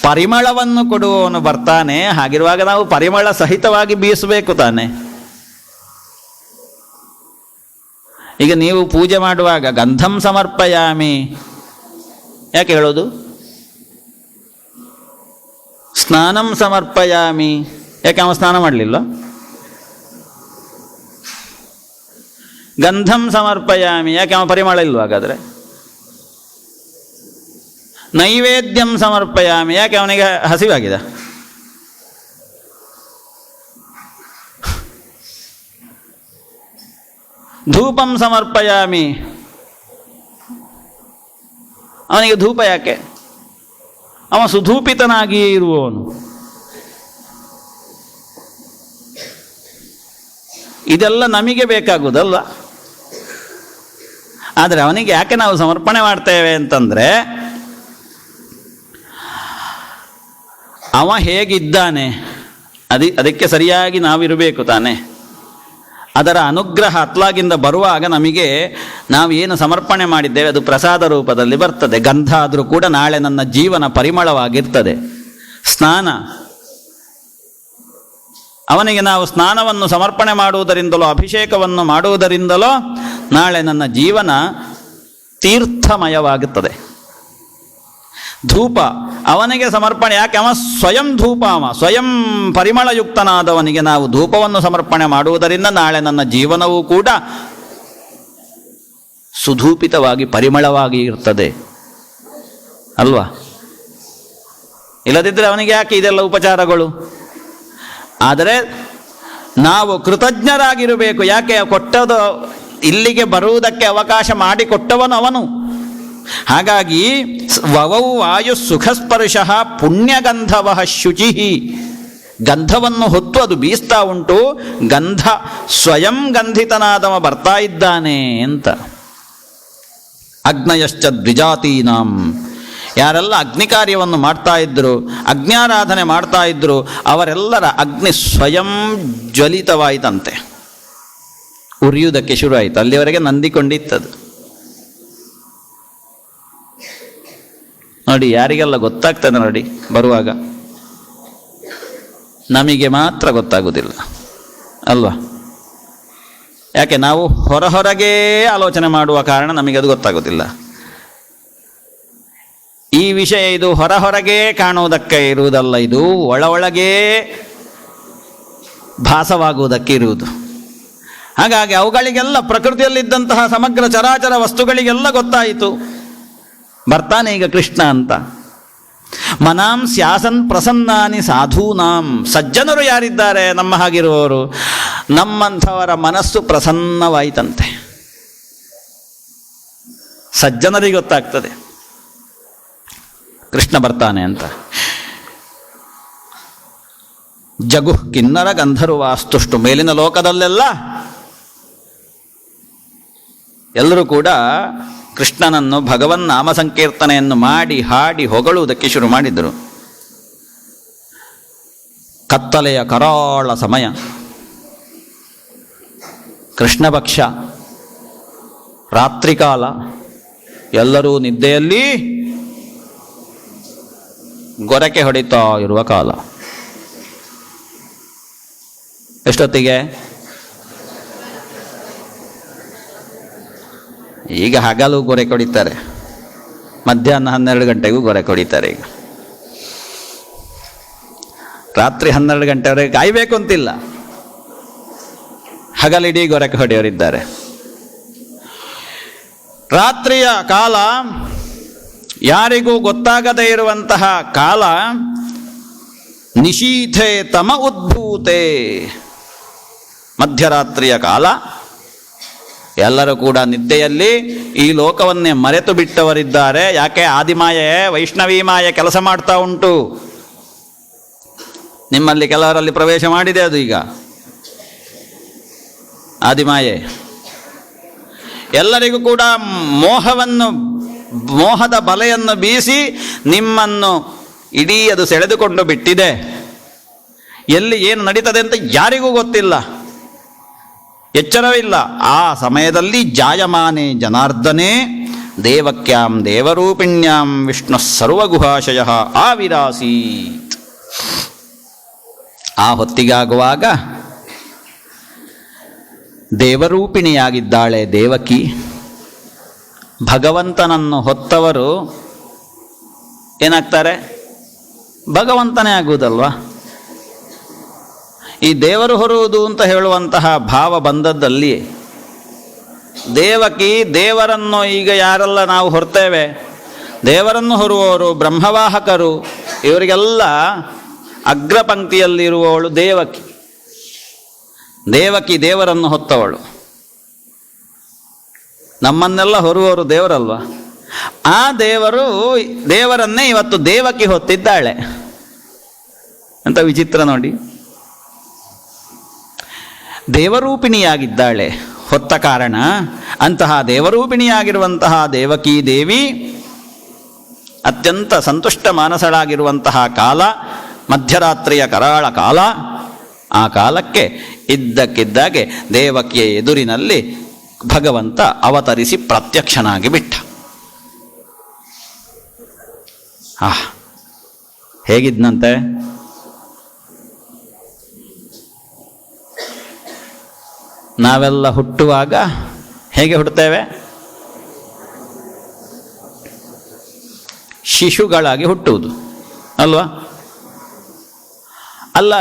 ಪರಿಮಳವನ್ನು ಕೊಡುವವನು ಬರ್ತಾನೆ. ಹಾಗಿರುವಾಗ ನಾವು ಪರಿಮಳ ಸಹಿತವಾಗಿ ಬೀಸಬೇಕು ತಾನೆ. ಈಗ ನೀವು ಪೂಜೆ ಮಾಡುವಾಗ ಗಂಧಂ ಸಮರ್ಪಯಾಮಿ ಯಾಕೆ ಹೇಳೋದು? ಸ್ನಾನಂ ಸಮರ್ಪಯಾಮಿ ಯಾಕೆ? ಅವ ಸ್ನಾನ ಮಾಡಲಿಲ್ಲ. ಗಂಧಂ ಸಮರ್ಪಯಾಮಿ, ಯಾಕೆ ಅವ ಪರಿಮಳ ಇಲ್ವ ಹಾಗಾದರೆ? ನೈವೇದ್ಯಂ ಸಮರ್ಪಯಾಮಿ, ಯಾಕೆ ಅವನಿಗೆ ಹಸಿವಾಗಿದೆ? ಧೂಪಂ ಸಮರ್ಪಯಾಮಿ, ಅವನಿಗೆ ಧೂಪ ಯಾಕೆ? ಅವ ಸುಧೂಪಿತನಾಗಿಯೇ ಇರುವವನು. ಇದೆಲ್ಲ ನಮಗೆ ಬೇಕಾಗುವುದಲ್ಲ. ಆದರೆ ಅವನಿಗೆ ಯಾಕೆ ನಾವು ಸಮರ್ಪಣೆ ಮಾಡ್ತೇವೆ ಅಂತಂದರೆ, ಅವ ಹೇಗಿದ್ದಾನೆ ಅದಕ್ಕೆ ಸರಿಯಾಗಿ ನಾವಿರಬೇಕು ತಾನೆ. ಅದರ ಅನುಗ್ರಹ ಅತ್ಲಾಗಿಂದ ಬರುವಾಗ ನಮಗೆ ನಾವು ಏನು ಸಮರ್ಪಣೆ ಮಾಡಿದ್ದೇವೆ ಅದು ಪ್ರಸಾದ ರೂಪದಲ್ಲಿ ಬರ್ತದೆ. ಗಂಧ ಆದರೂ ಕೂಡ ನಾಳೆ ನನ್ನ ಜೀವನ ಪರಿಮಳವಾಗಿರ್ತದೆ. ಸ್ನಾನ, ಅವನಿಗೆ ನಾವು ಸ್ನಾನವನ್ನು ಸಮರ್ಪಣೆ ಮಾಡುವುದರಿಂದಲೋ ಅಭಿಷೇಕವನ್ನು ಮಾಡುವುದರಿಂದಲೋ ನಾಳೆ ನನ್ನ ಜೀವನ ತೀರ್ಥಮಯವಾಗುತ್ತದೆ. ಧೂಪ ಅವನಿಗೆ ಸಮರ್ಪಣೆ, ಯಾಕೆ? ಅವ ಸ್ವಯಂ ಧೂಪ, ಅವ ಸ್ವಯಂ ಪರಿಮಳಯುಕ್ತನಾದವನಿಗೆ ನಾವು ಧೂಪವನ್ನು ಸಮರ್ಪಣೆ ಮಾಡುವುದರಿಂದ ನಾಳೆ ನನ್ನ ಜೀವನವೂ ಕೂಡ ಸುಧೂಪಿತವಾಗಿ ಪರಿಮಳವಾಗಿ ಇರ್ತದೆ ಅಲ್ವಾ? ಇಲ್ಲದಿದ್ದರೆ ಅವನಿಗೆ ಯಾಕೆ ಇದೆಲ್ಲ ಉಪಚಾರಗಳು? ಆದರೆ ನಾವು ಕೃತಜ್ಞರಾಗಿರಬೇಕು. ಯಾಕೆ? ಕೊಟ್ಟದು ಇಲ್ಲಿಗೆ ಬರುವುದಕ್ಕೆ ಅವಕಾಶ ಮಾಡಿಕೊಟ್ಟವನು ಅವನು. ಹಾಗಾಗಿ ವವೌ ವಾಯು ಸುಖಸ್ಪರ್ಶ ಪುಣ್ಯಗಂಧವ ಶುಚಿ, ಗಂಧವನ್ನು ಹೊತ್ತು ಅದು ಬೀಸ್ತಾ ಉಂಟು, ಗಂಧ ಸ್ವಯಂ ಗಂಧಿತನಾದವ ಬರ್ತಾ ಇದ್ದಾನೆ ಅಂತ. ಅಗ್ನಯಶ್ಚ ದ್ವಿಜಾತೀನಾಂ, ಯಾರೆಲ್ಲ ಅಗ್ನಿ ಕಾರ್ಯವನ್ನು ಮಾಡ್ತಾ ಇದ್ದರು, ಅಗ್ನ್ಯಾರಾಧನೆ ಮಾಡ್ತಾ ಇದ್ದರು, ಅವರೆಲ್ಲರ ಅಗ್ನಿ ಸ್ವಯಂ ಜ್ವಲಿತವಾಯಿತಂತೆ, ಉರಿಯುವುದಕ್ಕೆ ಶುರು ಆಯಿತು. ಅಲ್ಲಿವರೆಗೆ ನಂದಿಕೊಂಡಿತ್ತದು. ನೋಡಿ, ಯಾರಿಗೆಲ್ಲ ಗೊತ್ತಾಗ್ತದೆ ನೋಡಿ ಬರುವಾಗ, ನಮಗೆ ಮಾತ್ರ ಗೊತ್ತಾಗುವುದಿಲ್ಲ ಅಲ್ವಾ? ಯಾಕೆ? ನಾವು ಹೊರಗೆ ಆಲೋಚನೆ ಮಾಡುವ ಕಾರಣ ನಮಗೆ ಅದು ಗೊತ್ತಾಗೋದಿಲ್ಲ. ಈ ವಿಷಯ ಇದು ಹೊರಗೆ ಕಾಣುವುದಕ್ಕೆ ಇರುವುದಲ್ಲ, ಇದು ಒಳಗೆ ಭಾಸವಾಗುವುದಕ್ಕೆ ಇರುವುದು. ಹಾಗಾಗಿ ಅವುಗಳಿಗೆಲ್ಲ, ಪ್ರಕೃತಿಯಲ್ಲಿದ್ದಂತಹ ಸಮಗ್ರ ಚರಾಚರ ವಸ್ತುಗಳಿಗೆಲ್ಲ ಗೊತ್ತಾಯಿತು, ಬರ್ತಾನೆ ಈಗ ಕೃಷ್ಣ ಅಂತ. ಮನಾಂ ಸ್ಯಾಸನ್ ಪ್ರಸನ್ನಾನಿ ಸಾಧೂನಾಂ, ಸಜ್ಜನರು ಯಾರಿದ್ದಾರೆ ನಮ್ಮ ಹಾಗಿರುವವರು, ನಮ್ಮಂಥವರ ಮನಸ್ಸು ಪ್ರಸನ್ನವಾಯಿತಂತೆ. ಸಜ್ಜನರಿಗೆ ಗೊತ್ತಾಗ್ತದೆ ಕೃಷ್ಣ ಬರ್ತಾನೆ ಅಂತ. ಜಗುಃ ಕಿನ್ನರ ಗಂಧರ್ವಾಸ್ತುಷ್ಟು, ಮೇಲಿನ ಲೋಕದಲ್ಲೆಲ್ಲ ಎಲ್ಲರೂ ಕೂಡ ಕೃಷ್ಣನನ್ನು ಭಗವನ್ ನಾಮ ಸಂಕೀರ್ತನೆಯನ್ನು ಮಾಡಿ ಹಾಡಿ ಹೊಗಳುವುದಕ್ಕೆ ಶುರು ಮಾಡಿದರು. ಕತ್ತಲೆಯ ಕರಾಳ ಸಮಯ, ಕೃಷ್ಣ ಪಕ್ಷ, ರಾತ್ರಿಕಾಲ, ಎಲ್ಲರೂ ನಿದ್ದೆಯಲ್ಲಿ ಗೊರಕೆ ಹೊಡಿತಾ ಇರುವ ಕಾಲ. ಎಷ್ಟೊತ್ತಿಗೆ? ಈಗ ಹಗಲು ಗೊರಕೆ ಹೊಡಿತಾರೆ, ಮಧ್ಯಾಹ್ನ 12 ಗಂಟೆಗೂ ಗೊರಕೆ ಹೊಡಿತಾರೆ. ಈಗ ರಾತ್ರಿ 12 ಗಂಟೆವರೆಗೆ ಕಾಯಬೇಕು ಅಂತಿಲ್ಲ, ಹಗಲಿಡೀ ಗೊರಕೆ ಹೊಡೆಯವರಿದ್ದಾರೆ. ರಾತ್ರಿಯ ಕಾಲ, ಯಾರಿಗೂ ಗೊತ್ತಾಗದೇ ಇರುವಂತಹ ಕಾಲ. ನಿಶೀಥೆ ತಮ ಉದ್ಭೂತೆ, ಮಧ್ಯರಾತ್ರಿಯ ಕಾಲ. ಎಲ್ಲರೂ ಕೂಡ ನಿದ್ದೆಯಲ್ಲಿ ಈ ಲೋಕವನ್ನೇ ಮರೆತು ಬಿಟ್ಟವರಿದ್ದಾರೆ. ಯಾಕೆ? ಆದಿಮಾಯೆ, ವೈಷ್ಣವಿ ಮಾಯೆ ಕೆಲಸ ಮಾಡ್ತಾ ಉಂಟು. ನಿಮ್ಮಲ್ಲಿ ಕೆಲವರಲ್ಲಿ ಪ್ರವೇಶ ಮಾಡಿದೆ ಅದು. ಈಗ ಆದಿಮಾಯೆ ಎಲ್ಲರಿಗೂ ಕೂಡ ಮೋಹದ ಬಲೆಯನ್ನು ಬೀಸಿ ನಿಮ್ಮನ್ನು ಇಡೀ ಅದು ಸೆಳೆದುಕೊಂಡು ಬಿಟ್ಟಿದೆ. ಎಲ್ಲಿ ಏನು ನಡೀತದೆ ಅಂತ ಯಾರಿಗೂ ಗೊತ್ತಿಲ್ಲ, ಎಚ್ಚರವಿಲ್ಲ. ಆ ಸಮಯದಲ್ಲಿ ಜಾಯಮಾನೆ ಜನಾರ್ದನೇ ದೇವಕ್ಯಾಂ ದೇವರೂಪಿಣ್ಯಾಂ ವಿಷ್ಣು ಸರ್ವಗುಹಾಶಯ ಆವಿರಾಸೀತ್. ಆ ಹೊತ್ತಿಗಾಗುವಾಗ ದೇವರೂಪಿಣಿಯಾಗಿದ್ದಾಳೆ ದೇವಕಿ. ಭಗವಂತನನ್ನು ಹೊತ್ತವರು ಏನಾಗ್ತಾರೆ? ಭಗವಂತನೇ ಆಗುವುದಲ್ವಾ? ಈ ದೇವರು ಹೊರುವುದು ಅಂತ ಹೇಳುವಂತಹ ಭಾವ ಬಂದದ್ದಲ್ಲಿ ದೇವಕಿ ದೇವರನ್ನು ಈಗ ಯಾರೆಲ್ಲ ನಾವು ಹೊರ್ತೇವೆ, ದೇವರನ್ನು ಹೊರುವವರು ಬ್ರಹ್ಮವಾಹಕರು, ಇವರಿಗೆಲ್ಲ ಅಗ್ರಪಂಕ್ತಿಯಲ್ಲಿರುವವಳು ದೇವಕಿ. ದೇವಕಿ ದೇವರನ್ನು ಹೊತ್ತವಳು. ನಮ್ಮನ್ನೆಲ್ಲ ಹೊರುವವರು ದೇವರಲ್ವ. ಆ ದೇವರನ್ನೇ ಇವತ್ತು ದೇವಕಿ ಹೊತ್ತಿದ್ದಾಳೆ ಅಂತ ವಿಚಿತ್ರ ನೋಡಿ. ದೇವರೂಪಿಣಿಯಾಗಿದ್ದಾಳೆ ಹೊತ್ತ ಕಾರಣ. ಅಂತಹ ದೇವರೂಪಿಣಿಯಾಗಿರುವಂತಹ ದೇವಕೀ ದೇವಿ ಅತ್ಯಂತ ಸಂತುಷ್ಟ ಮಾನಸಳಾಗಿರುವಂತಹ ಕಾಲ ಮಧ್ಯರಾತ್ರಿಯ ಕರಾಳ ಕಾಲ. ಆ ಕಾಲಕ್ಕೆ ಇದ್ದಕ್ಕಿದ್ದಾಗೆ ದೇವಕಿಯ ಎದುರಿನಲ್ಲಿ ಭಗವಂತ ಅವತರಿಸಿ ಪ್ರತ್ಯಕ್ಷನಾಗಿ ಬಿಟ್ಟ. ಹೇಗಿದ್ನಂತೆ? ನಾವೆಲ್ಲ ಹುಟ್ಟುವಾಗ ಹೇಗೆ ಹುಟ್ಟುತ್ತೇವೆ? ಶಿಶುಗಳಾಗಿ ಹುಟ್ಟುವುದು ಅಲ್ವಾ? ಅಲ್ಲ,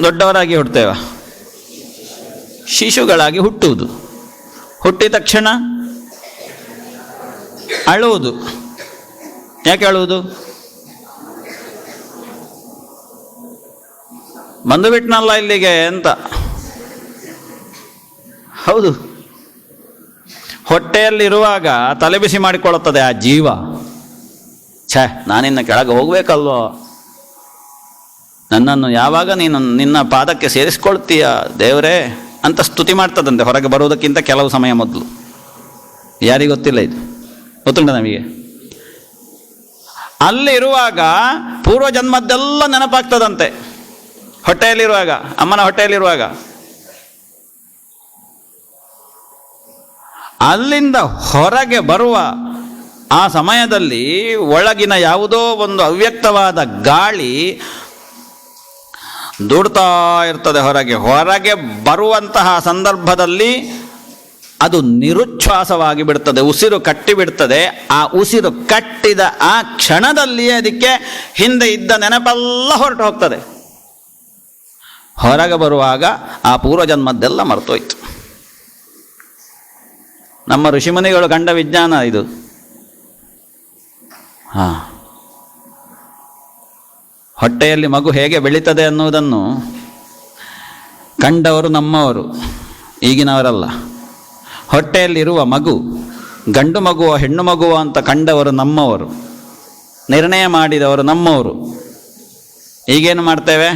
ದೊಡ್ಡವರಾಗಿ ಹುಟ್ಟುತ್ತೇವ? ಶಿಶುಗಳಾಗಿ ಹುಟ್ಟುವುದು. ಹುಟ್ಟಿದ ತಕ್ಷಣ ಅಳುವುದು. ಯಾಕೆ ಅಳುವುದು? ಬಂದು ಬಿಟ್ನಲ್ಲ ಇಲ್ಲಿಗೆ ಅಂತ. ಹೌದು, ಹೊಟ್ಟೆಯಲ್ಲಿರುವಾಗ ತಲೆ ಬಿಸಿ ಮಾಡಿಕೊಳ್ಳುತ್ತದೆ ಆ ಜೀವ. ನಾನಿನ್ನ ಕೆಳಗೆ ಹೋಗ್ಬೇಕಲ್ವೋ, ನನ್ನನ್ನು ಯಾವಾಗ ನೀನು ನಿನ್ನ ಪಾದಕ್ಕೆ ಸೇರಿಸ್ಕೊಳ್ತೀಯ ದೇವರೇ ಅಂತ ಸ್ತುತಿ ಮಾಡ್ತದಂತೆ ಹೊರಗೆ ಬರುವುದಕ್ಕಿಂತ ಕೆಲವು ಸಮಯ ಮೊದಲು. ಯಾರಿಗೂ ಗೊತ್ತಿಲ್ಲ ಇದು, ಗೊತ್ತುಂಟ ನಮಗೆ. ಅಲ್ಲಿರುವಾಗ ಪೂರ್ವಜನ್ಮದ್ದೆಲ್ಲ ನೆನಪಾಗ್ತದಂತೆ. ಹೊಟ್ಟೆಯಲ್ಲಿರುವಾಗ, ಅಮ್ಮನ ಹೊಟ್ಟೆಯಲ್ಲಿರುವಾಗ. ಅಲ್ಲಿಂದ ಹೊರಗೆ ಬರುವ ಆ ಸಮಯದಲ್ಲಿ ಒಳಗಿನ ಯಾವುದೋ ಒಂದು ಅವ್ಯಕ್ತವಾದ ಗಾಳಿ ದೂಡ್ತಾ ಇರ್ತದೆ ಹೊರಗೆ ಬರುವಂತಹ ಸಂದರ್ಭದಲ್ಲಿ ಅದು ನಿರುಚ್ಛ್ವಾಸವಾಗಿ ಬಿಡ್ತದೆ, ಉಸಿರು ಕಟ್ಟಿಬಿಡ್ತದೆ. ಆ ಉಸಿರು ಕಟ್ಟಿದ ಆ ಕ್ಷಣದಲ್ಲಿಯೇ ಅದಕ್ಕೆ ಹಿಂದೆ ಇದ್ದ ನೆನಪೆಲ್ಲ ಹೊರಟು ಹೋಗ್ತದೆ. ಹೊರಗೆ ಬರುವಾಗ ಆ ಪೂರ್ವಜನ್ಮದ್ದೆಲ್ಲ ಮರ್ತೋಯ್ತು. ನಮ್ಮ ಋಷಿಮುನಿಗಳು ಕಂಡ ವಿಜ್ಞಾನ ಇದು. ಹೊಟ್ಟೆಯಲ್ಲಿ ಮಗು ಹೇಗೆ ಬೆಳೀತದೆ ಅನ್ನುವುದನ್ನು ಕಂಡವರು ನಮ್ಮವರು, ಈಗಿನವರಲ್ಲ. ಹೊಟ್ಟೆಯಲ್ಲಿರುವ ಮಗು ಗಂಡು ಮಗುವ ಹೆಣ್ಣು ಮಗುವ ಅಂತ ಕಂಡವರು ನಮ್ಮವರು, ನಿರ್ಣಯ ಮಾಡಿದವರು ನಮ್ಮವರು. ಈಗೇನು ಮಾಡ್ತೇವೆ?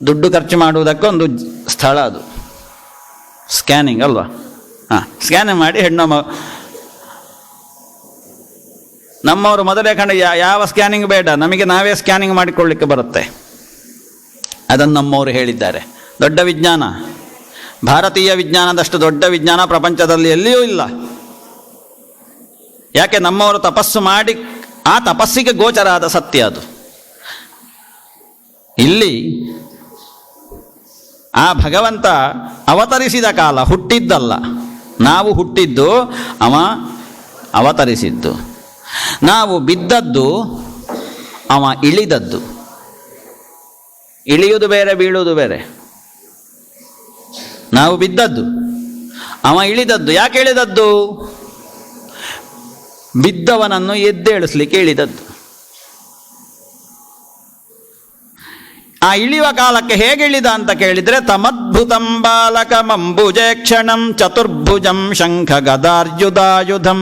ದುಡ್ಡು ಖರ್ಚು ಮಾಡುವುದಕ್ಕೊಂದು ಸ್ಥಳ ಅದು, ಸ್ಕ್ಯಾನಿಂಗ್ ಅಲ್ವಾ? ಸ್ಕ್ಯಾನಿಂಗ್ ಮಾಡಿ ನಮ್ಮವರು ಮೊದಲೇ ಕಂಡು ಯಾವ ಸ್ಕ್ಯಾನಿಂಗ್ ಬೇಡ, ನಮಗೆ ನಾವೇ ಸ್ಕ್ಯಾನಿಂಗ್ ಮಾಡಿಕೊಳ್ಳಿಕ್ಕೆ ಬರುತ್ತೆ. ಅದನ್ನು ನಮ್ಮವರು ಹೇಳಿದ್ದಾರೆ. ದೊಡ್ಡ ವಿಜ್ಞಾನ, ಭಾರತೀಯ ವಿಜ್ಞಾನದಷ್ಟು ದೊಡ್ಡ ವಿಜ್ಞಾನ ಪ್ರಪಂಚದಲ್ಲಿ ಎಲ್ಲಿಯೂ ಇಲ್ಲ. ಯಾಕೆ? ನಮ್ಮವರು ತಪಸ್ಸು ಮಾಡಿ ಆ ತಪಸ್ಸಿಗೆ ಗೋಚರ ಆದ ಸತ್ಯ ಅದು. ಇಲ್ಲಿ ಆ ಭಗವಂತ ಅವತರಿಸಿದ ಕಾಲ, ಹುಟ್ಟಿದ್ದಲ್ಲ. ನಾವು ಹುಟ್ಟಿದ್ದು, ಅವ ಅವತರಿಸಿದ್ದು. ನಾವು ಬಿದ್ದದ್ದು, ಅವ ಇಳಿದದ್ದು. ಇಳಿಯುವುದು ಬೇರೆ, ಬೀಳುವುದು ಬೇರೆ. ನಾವು ಬಿದ್ದದ್ದು, ಅವ ಇಳಿದದ್ದು. ಯಾಕೆ ಇಳಿದದ್ದು? ಬಿದ್ದವನನ್ನು ಎದ್ದೇಳಿಸ್ಲಿಕ್ಕೆ ಇಳಿದದ್ದು. ಆ ಇಳಿಯುವ ಕಾಲಕ್ಕೆ ಹೇಗೆ ಇಳಿದ ಅಂತ ಕೇಳಿದರೆ, ತಮದ್ಭುತಂ ಬಾಲಕಮಂಬುಜೇ ಕ್ಷಣಂ ಚತುರ್ಭುಜಂ ಶಂಖ ಗದಾರ್ಯುಧಾಯುಧಂ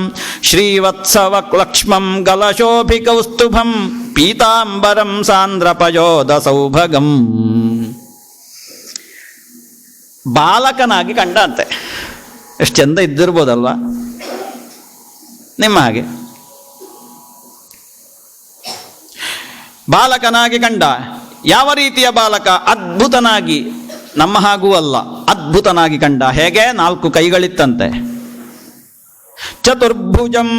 ಶ್ರೀವತ್ಸವ ಲಕ್ಷ್ಮಂ ಗಲಶೋಭಿಕೌಸ್ತುಭಂ ಪೀತಾಂಬರಂ ಸಾಂದ್ರಪಯೋಧ ಸೌಭಗಂ. ಬಾಲಕನಾಗಿ ಕಂಡ ಅಂತೆ. ಎಷ್ಟು ಚಂದ ಇದ್ದಿರ್ಬೋದಲ್ವಾ ನಿಮ್ಮ ಹಾಗೆ? ಬಾಲಕನಾಗಿ ಕಂಡ. ಯಾವ ರೀತಿಯ ಬಾಲಕ? ಅದ್ಭುತನಾಗಿ, ನಮ್ಮ ಹಾಗೂ ಅಲ್ಲ, ಅದ್ಭುತನಾಗಿ ಕಂಡ. ಹೇಗೆ? 4 ಕೈಗಳಿತ್ತಂತೆ. ಚತುರ್ಭುಜಂ,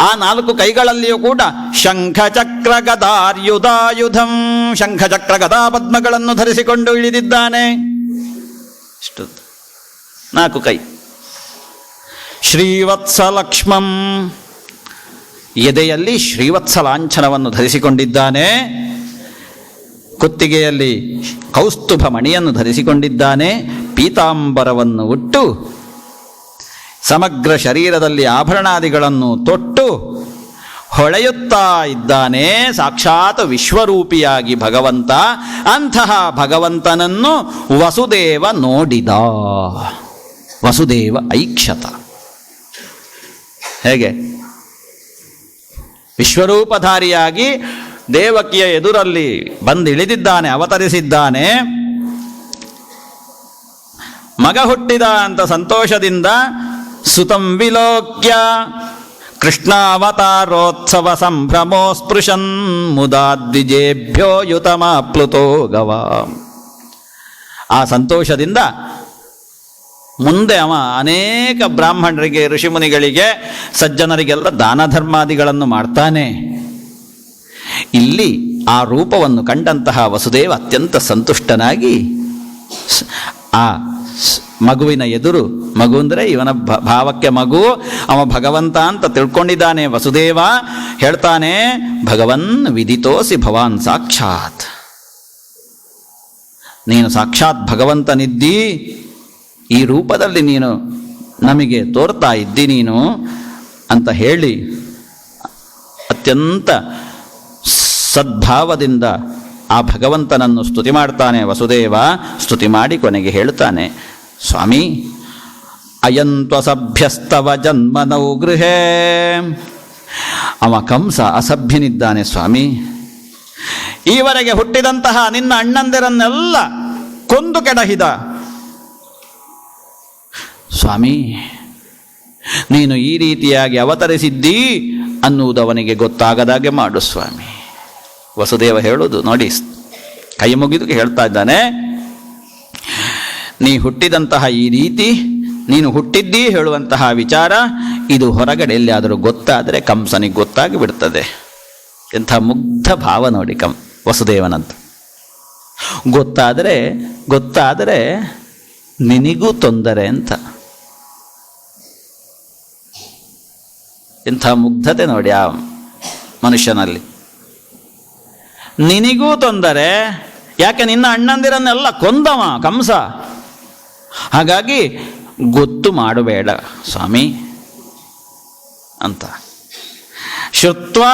ಆ 4 ಕೈಗಳಲ್ಲಿಯೂ ಕೂಡ ಶಂಖ ಚಕ್ರ ಗದಾರ್ಯುಧಾಯುಧಂ, ಶಂಖ ಚಕ್ರ ಗದಾ ಪದ್ಮಗಳನ್ನು ಧರಿಸಿಕೊಂಡು ಇಳಿದಿದ್ದಾನೆ. ಇಷ್ಟು 4 ಕೈ. ಶ್ರೀವತ್ಸ ಲಕ್ಷ್ಮಂ, ಎದೆಯಲ್ಲಿ ಶ್ರೀವತ್ಸ ಲಾಂಛನವನ್ನು ಧರಿಸಿಕೊಂಡಿದ್ದಾನೆ. ಕುತ್ತಿಗೆಯಲ್ಲಿ ಕೌಸ್ತುಭ ಮಣಿಯನ್ನು ಧರಿಸಿಕೊಂಡಿದ್ದಾನೆ, ಪೀತಾಂಬರವನ್ನು ಉಟ್ಟು ಸಮಗ್ರ ಶರೀರದಲ್ಲಿ ಆಭರಣಾದಿಗಳನ್ನು ತೊಟ್ಟು ಹೊಳೆಯುತ್ತಾ ಇದ್ದಾನೆ, ಸಾಕ್ಷಾತ್ ವಿಶ್ವರೂಪಿಯಾಗಿ ಭಗವಂತ. ಅಂತಹ ಭಗವಂತನನ್ನು ವಸುದೇವ ನೋಡಿದ. ವಸುದೇವ ಐಕ್ಷತ. ಹೇಗೆ ವಿಶ್ವರೂಪಧಾರಿಯಾಗಿ ದೇವಕಿಯ ಎದುರಲ್ಲಿ ಬಂದಿಳಿದಿದ್ದಾನೆ, ಅವತರಿಸಿದ್ದಾನೆ. ಮಗ ಹುಟ್ಟಿದ ಅಂತ ಸಂತೋಷದಿಂದ ಸುತಂ ವಿಲೋಕ್ಯ ಕೃಷ್ಣಾವತಾರೋತ್ಸವ ಸಂಭ್ರಮೋ ಸ್ಪೃಶನ್ ಮುದಾದ್ವಿಜೇಭ್ಯೋ ಯುತಮಾಪ್ಲುತೋ ಗವ. ಆ ಸಂತೋಷದಿಂದ ಮುಂದೆ ಅವ ಅನೇಕ ಬ್ರಾಹ್ಮಣರಿಗೆ, ಋಷಿಮುನಿಗಳಿಗೆ, ಸಜ್ಜನರಿಗೆಲ್ಲ ದಾನ ಧರ್ಮಾದಿಗಳನ್ನು ಮಾಡ್ತಾನೆ. ಇಲ್ಲಿ ಆ ರೂಪವನ್ನು ಕಂಡಂತಹ ವಸುದೇವ ಅತ್ಯಂತ ಸಂತುಷ್ಟನಾಗಿ ಆ ಮಗುವಿನ ಎದುರು, ಮಗು ಅಂದರೆ ಇವನ ಭಾವಕ್ಕೆ ಮಗು, ಅವ ಭಗವಂತ ಅಂತ ತಿಳ್ಕೊಂಡಿದ್ದಾನೆ. ವಸುದೇವ ಹೇಳ್ತಾನೆ, ಭಗವನ್ ವಿದಿತೋಸಿ ಭವಾನ್ ಸಾಕ್ಷಾತ್, ನೀನು ಸಾಕ್ಷಾತ್ ಭಗವಂತನಿದ್ದಿ, ಈ ರೂಪದಲ್ಲಿ ನೀನು ನಮಗೆ ತೋರ್ತಾ ಇದ್ದಿ ನೀನು ಅಂತ ಹೇಳಿ ಅತ್ಯಂತ ಸದ್ಭಾವದಿಂದ ಆ ಭಗವಂತನನ್ನು ಸ್ತುತಿ ಮಾಡ್ತಾನೆ. ವಸುದೇವ ಸ್ತುತಿ ಮಾಡಿ ಕೊನೆಗೆ ಹೇಳ್ತಾನೆ, ಸ್ವಾಮಿ ಅಯಂತ್ವಸಭ್ಯಸ್ತವ ಜನ್ಮನೌ ಗೃಹೇ. ಅವ ಕಂಸ ಅಸಭ್ಯನಿದ್ದಾನೆ ಸ್ವಾಮಿ, ಈವರೆಗೆ ಹುಟ್ಟಿದಂತಹ ನಿನ್ನ ಅಣ್ಣಂದಿರನ್ನೆಲ್ಲ ಕೊಂದು ಕೆಡಹಿದ ಸ್ವಾಮಿ. ನೀನು ಈ ರೀತಿಯಾಗಿ ಅವತರಿಸಿದ್ದೀ ಅನ್ನುವುದು ಅವನಿಗೆ ಗೊತ್ತಾಗದಾಗೆ ಮಾಡು ಸ್ವಾಮಿ. ವಸುದೇವ ಹೇಳುವುದು ನೋಡಿ, ಕೈ ಮುಗಿದು ಹೇಳ್ತಾ ಇದ್ದಾನೆ, ನೀ ಹುಟ್ಟಿದಂತಹ ಈ ರೀತಿ, ನೀನು ಹುಟ್ಟಿದ್ದೀ ಹೇಳುವಂತಹ ವಿಚಾರ ಇದು ಹೊರಗಡೆ ಎಲ್ಲಿಯಾದರೂ ಗೊತ್ತಾದರೆ ಕಂಸನಿಗೆ ಗೊತ್ತಾಗಿ ಬಿಡ್ತದೆ. ಎಂಥ ಮುಗ್ಧ ಭಾವ ನೋಡಿ ವಸುದೇವನಂತ. ಗೊತ್ತಾದರೆ ನಿನಗೂ ತೊಂದರೆ ಅಂತ. ಎಂಥ ಮುಗ್ಧತೆ ನೋಡಿ ಆ ಮನುಷ್ಯನಲ್ಲಿ. ನಿನಗೂ ತೊಂದರೆ, ಯಾಕೆ ನಿನ್ನ ಅಣ್ಣಂದಿರನ್ನೆಲ್ಲ ಕೊಂದವ ಕಂಸ, ಹಾಗಾಗಿ ಗೊತ್ತು ಮಾಡಬೇಡ ಸ್ವಾಮಿ ಅಂತ. ಶ್ರುತ್ವ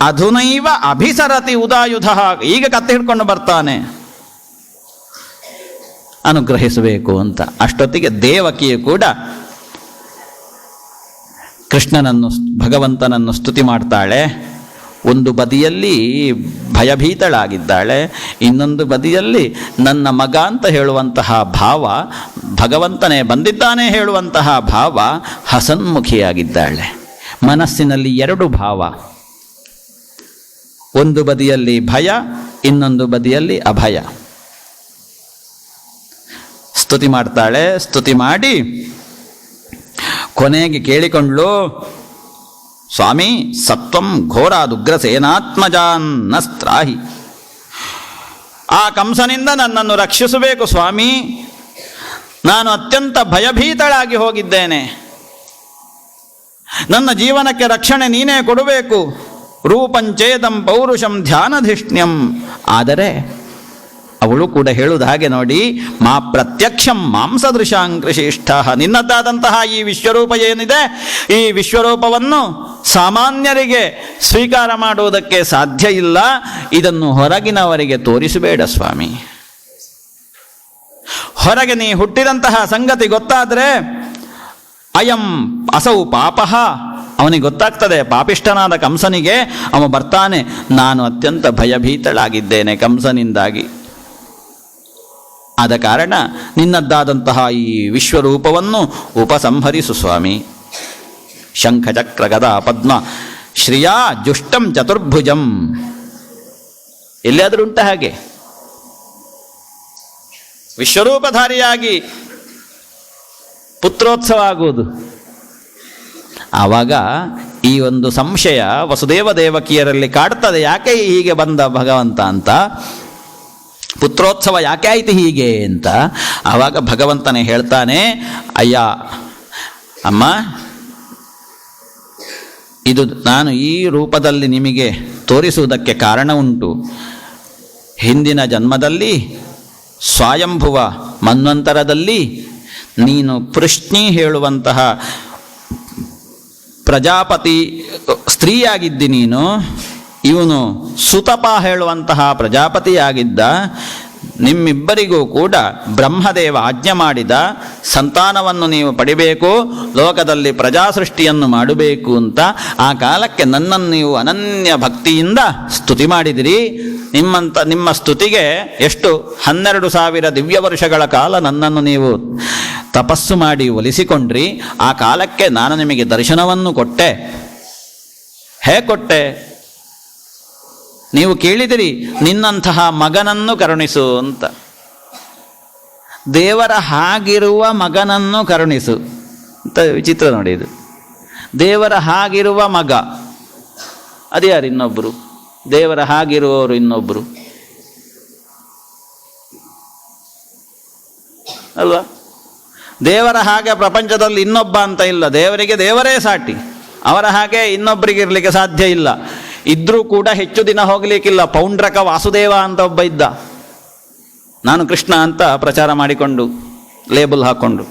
ಅಧುನೈವ ಅಭಿಸರತಿ ಉದಾಯುಧ. ಈಗ ಕತ್ತೆ ಹಿಡ್ಕೊಂಡು ಬರ್ತಾನೆ, ಅನುಗ್ರಹಿಸಬೇಕು ಅಂತ. ಅಷ್ಟೊತ್ತಿಗೆ ದೇವಕಿಯು ಕೂಡ ಕೃಷ್ಣನನ್ನು, ಭಗವಂತನನ್ನು ಸ್ತುತಿ ಮಾಡ್ತಾಳೆ. ಒಂದು ಬದಿಯಲ್ಲಿ ಭಯಭೀತಳಾಗಿದ್ದಾಳೆ, ಇನ್ನೊಂದು ಬದಿಯಲ್ಲಿ ನನ್ನ ಮಗ ಅಂತ ಹೇಳುವಂತಹ ಭಾವ, ಭಗವಂತನೇ ಬಂದಿದ್ದಾನೆ ಹೇಳುವಂತಹ ಭಾವ, ಹಸನ್ಮುಖಿಯಾಗಿದ್ದಾಳೆ. ಮನಸ್ಸಿನಲ್ಲಿ ಎರಡು ಭಾವ, ಒಂದು ಬದಿಯಲ್ಲಿ ಭಯ, ಇನ್ನೊಂದು ಬದಿಯಲ್ಲಿ ಅಭಯ. ಸ್ತುತಿ ಮಾಡ್ತಾಳೆ. ಸ್ತುತಿ ಮಾಡಿ ಕೊನೆಗೆ ಕೇಳಿಕೊಂಡ್ಲು, ಸ್ವಾಮಿ ಸತ್ವಂ ಘೋರಾದುಗ್ರಸೇನಾತ್ಮಜಾನ್ ನಸ್ತ್ರಾಹಿ. ಆ ಕಂಸನಿಂದ ನನ್ನನ್ನು ರಕ್ಷಿಸಬೇಕು ಸ್ವಾಮಿ, ನಾನು ಅತ್ಯಂತ ಭಯಭೀತಳಾಗಿ ಹೋಗಿದ್ದೇನೆ, ನನ್ನ ಜೀವನಕ್ಕೆ ರಕ್ಷಣೆ ನೀನೇ ಕೊಡಬೇಕು. ರೂಪಂಚೇದಂ ಪೌರುಷಂ ಧ್ಯಾನಧಿಷ್ಣ್ಯಂ. ಆದರೆ ಅವಳು ಕೂಡ ಹೇಳುವುದು ಹಾಗೆ ನೋಡಿ, ಮಾ ಪ್ರತ್ಯಕ್ಷಂ ಮಾಂಸದೃಶಾಂಕೃಶಿಷ್ಠ. ನಿನ್ನದಾದಂತಹ ಈ ವಿಶ್ವರೂಪ ಏನಿದೆ, ಈ ವಿಶ್ವರೂಪವನ್ನು ಸಾಮಾನ್ಯರಿಗೆ ಸ್ವೀಕಾರ ಮಾಡುವುದಕ್ಕೆ ಸಾಧ್ಯ ಇಲ್ಲ. ಇದನ್ನು ಹೊರಗಿನವರಿಗೆ ತೋರಿಸಬೇಡ ಸ್ವಾಮಿ. ಹೊರಗೆ ನೀ ಹುಟ್ಟಿದಂತಹ ಸಂಗತಿ ಗೊತ್ತಾದರೆ ಅಯಂ ಅಸೌ ಪಾಪಃ, ಅವನಿಗೆ ಗೊತ್ತಾಗ್ತದೆ, ಪಾಪಿಷ್ಠನಾದ ಕಂಸನಿಗೆ. ಅವ ಬರ್ತಾನೆ, ನಾನು ಅತ್ಯಂತ ಭಯಭೀತಳಾಗಿದ್ದೇನೆ ಕಂಸನಿಂದಾಗಿ, ಆದ ಕಾರಣ ನಿನ್ನದ್ದಾದಂತಹ ಈ ವಿಶ್ವರೂಪವನ್ನು ಉಪಸಂಹರಿಸು ಸ್ವಾಮಿ. ಶಂಖಚಕ್ರ ಗದಾ ಪದ್ಮ ಶ್ರಿಯಾ ಜುಷ್ಟಂ ಚತುರ್ಭುಜಂ. ಎಲ್ಲಿಯಾದರೂ ಉಂಟ ಹಾಗೆ ವಿಶ್ವರೂಪಧಾರಿಯಾಗಿ ಪುತ್ರೋತ್ಸವ ಆಗುವುದು? ಆವಾಗ ಈ ಒಂದು ಸಂಶಯ ವಸುದೇವ ದೇವಕಿಯರಲ್ಲಿ ಕಾಡ್ತದೆ, ಯಾಕೆ ಹೀಗೆ ಬಂದ ಭಗವಂತ ಅಂತ, ಪುತ್ರೋತ್ಸವ ಯಾಕೆ ಆಯಿತು ಹೀಗೆ ಅಂತ. ಆವಾಗ ಭಗವಂತನೇ ಹೇಳ್ತಾನೆ, ಅಯ್ಯ ಅಮ್ಮ, ಇದು ನಾನು ಈ ರೂಪದಲ್ಲಿ ನಿಮಗೆ ತೋರಿಸುವುದಕ್ಕೆ ಕಾರಣ ಉಂಟು. ಹಿಂದಿನ ಜನ್ಮದಲ್ಲಿ ಸ್ವಯಂಭುವ ಮನ್ವಂತರದಲ್ಲಿ ನೀನು ಪೃಶ್ನಿ ಹೇಳುವಂತಹ ಪ್ರಜಾಪತಿ ಸ್ತ್ರೀಯಾಗಿದ್ದಿ ನೀನು, ಇವನು ಸುತಪ ಹೇಳುವಂತಹ ಪ್ರಜಾಪತಿಯಾಗಿದ್ದ. ನಿಮ್ಮಿಬ್ಬರಿಗೂ ಕೂಡ ಬ್ರಹ್ಮದೇವ ಆಜ್ಞೆ ಮಾಡಿದ ಸಂತಾನವನ್ನು ನೀವು ಪಡಿಬೇಕು, ಲೋಕದಲ್ಲಿ ಪ್ರಜಾಸೃಷ್ಟಿಯನ್ನು ಮಾಡಬೇಕು ಅಂತ. ಆ ಕಾಲಕ್ಕೆ ನನ್ನನ್ನು ನೀವು ಅನನ್ಯ ಭಕ್ತಿಯಿಂದ ಸ್ತುತಿ ಮಾಡಿದಿರಿ. ನಿಮ್ಮ ಸ್ತುತಿಗೆ ಎಷ್ಟು 12,000 ದಿವ್ಯ ವರ್ಷಗಳ ಕಾಲ ನನ್ನನ್ನು ನೀವು ತಪಸ್ಸು ಮಾಡಿ ಒಲಿಸಿಕೊಂಡ್ರಿ. ಆ ಕಾಲಕ್ಕೆ ನಾನು ನಿಮಗೆ ದರ್ಶನವನ್ನು ಕೊಟ್ಟೆ. ಹೇಗೆ ಕೊಟ್ಟೆ? ನೀವು ಕೇಳಿದಿರಿ, ನಿನ್ನಂತಹ ಮಗನನ್ನು ಕರುಣಿಸು ಅಂತ. ದೇವರ ಹಾಗಿರುವ ಮಗನನ್ನು ಕರುಣಿಸು ಅಂತ ವಿಚಿತ್ರ ನೋಡಿ. ಇದು ದೇವರ ಹಾಗಿರುವ ಮಗ, ಅದ್ಯಾರು ಇನ್ನೊಬ್ಬರು? ದೇವರ ಹಾಗಿರುವವರು ಇನ್ನೊಬ್ಬರು ಅಲ್ವಾ? ದೇವರ ಹಾಗೆ ಪ್ರಪಂಚದಲ್ಲಿ ಇನ್ನೊಬ್ಬ ಅಂತ ಇಲ್ಲ. ದೇವರಿಗೆ ದೇವರೇ ಸಾಟಿ. ಅವರ ಹಾಗೆ ಇನ್ನೊಬ್ಬರಿಗೆ ಇರಲಿಕ್ಕೆ ಸಾಧ್ಯ ಇಲ್ಲ. ಇದ್ರೂ ಕೂಡ ಹೆಚ್ಚು ದಿನ ಹೋಗಲಿಕ್ಕಿಲ್ಲ. ಪೌಂಡ್ರಕ ವಾಸುದೇವ ಅಂತ ಒಬ್ಬ ಇದ್ದ. ನಾನು ಕೃಷ್ಣ ಅಂತ ಪ್ರಚಾರ ಮಾಡಿಕೊಂಡು ಲೇಬಲ್ ಹಾಕ್ಕೊಂಡು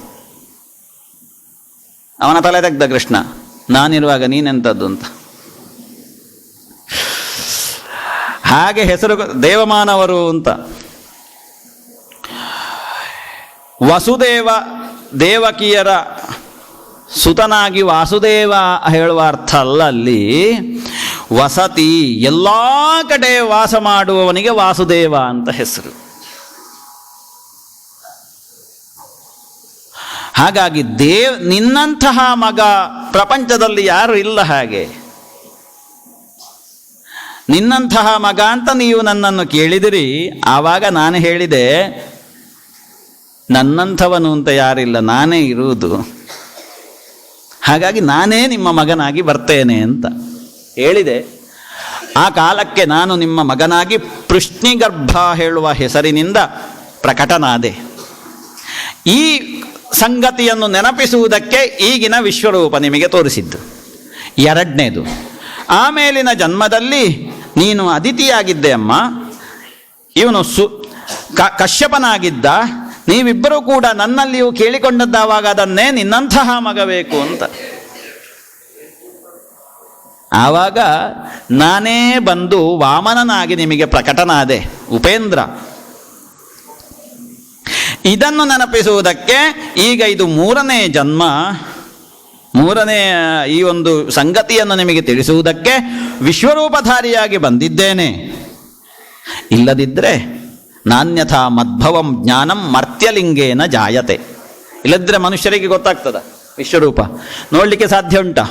ಅವನ ತಲೆ ತೆಗ್ದ ಕೃಷ್ಣ, ನಾನಿರುವಾಗ ನೀನೆಂಥದ್ದು ಅಂತ. ಹಾಗೆ ಹೆಸರು ದೇವಮಾನವರು ಅಂತ. ವಸುದೇವ ದೇವಕಿಯರ ಸುತನಾಗಿ ವಾಸುದೇವ ಹೇಳುವ ಅರ್ಥ ಅಲ್ಲ ಅಲ್ಲಿ. ವಸತಿ, ಎಲ್ಲ ಕಡೆ ವಾಸ ಮಾಡುವವನಿಗೆ ವಾಸುದೇವ ಅಂತ ಹೆಸರು. ಹಾಗಾಗಿ ನಿನ್ನಂತಹ ಮಗ ಪ್ರಪಂಚದಲ್ಲಿ ಯಾರು ಇಲ್ಲ. ಹಾಗೆ ನಿನ್ನಂತಹ ಮಗ ಅಂತ ನೀವು ನನ್ನನ್ನು ಕೇಳಿದಿರಿ. ಆವಾಗ ನಾನು ಹೇಳಿದೆ, ನನ್ನಂಥವನು ಅಂತ ಯಾರಿಲ್ಲ, ನಾನೇ ಇರುವುದು. ಹಾಗಾಗಿ ನಾನೇ ನಿಮ್ಮ ಮಗನಾಗಿ ಬರ್ತೇನೆ ಅಂತ ಹೇಳಿದೆ. ಆ ಕಾಲಕ್ಕೆ ನಾನು ನಿಮ್ಮ ಮಗನಾಗಿ ಪೃಶ್ನಿಗರ್ಭ ಹೇಳುವ ಹೆಸರಿನಿಂದ ಪ್ರಕಟನಾದೆ. ಈ ಸಂಗತಿಯನ್ನು ನೆನಪಿಸುವುದಕ್ಕೆ ಈಗಿನ ವಿಶ್ವರೂಪ ನಿಮಗೆ ತೋರಿಸಿದ್ದು. ಎರಡನೇದು, ಆಮೇಲಿನ ಜನ್ಮದಲ್ಲಿ ನೀನು ಅದಿತಿಯಾಗಿದ್ದೆ ಅಮ್ಮ. ಇವನು ಕಶ್ಯಪನಾಗಿದ್ದ. ನೀವಿಬ್ಬರೂ ಕೂಡ ನನ್ನಲ್ಲಿಯೂ ಕೇಳಿಕೊಂಡದ್ದಾವಾಗ ಅದನ್ನೇ ನಿನ್ನಂತಹ ಮಗ ಬೇಕು ಅಂತ. ಆವಾಗ ನಾನೇ ಬಂದು ವಾಮನನಾಗಿ ನಿಮಗೆ ಪ್ರಕಟನಾದೆ, ಉಪೇಂದ್ರ. ಇದನ್ನು ನೆನಪಿಸುವುದಕ್ಕೆ ಈಗ ಇದು 3ನೇ ಜನ್ಮ. 3ನೇ ಈ ಒಂದು ಸಂಗತಿಯನ್ನು ನಿಮಗೆ ತಿಳಿಸುವುದಕ್ಕೆ ವಿಶ್ವರೂಪಧಾರಿಯಾಗಿ ಬಂದಿದ್ದೇನೆ. ಇಲ್ಲದಿದ್ದರೆ ನಾನ್ಯಥಾ ಮದ್ಭವಂ ಜ್ಞಾನಂ ಮರ್ತ್ಯಲಿಂಗೇನ ಜಾಯತೆ. ಇಲ್ಲದಿದ್ದರೆ ಮನುಷ್ಯರಿಗೆ ಗೊತ್ತಾಗ್ತದ ವಿಶ್ವರೂಪ? ನೋಡಲಿಕ್ಕೆ ಸಾಧ್ಯ ಉಂಟಾ?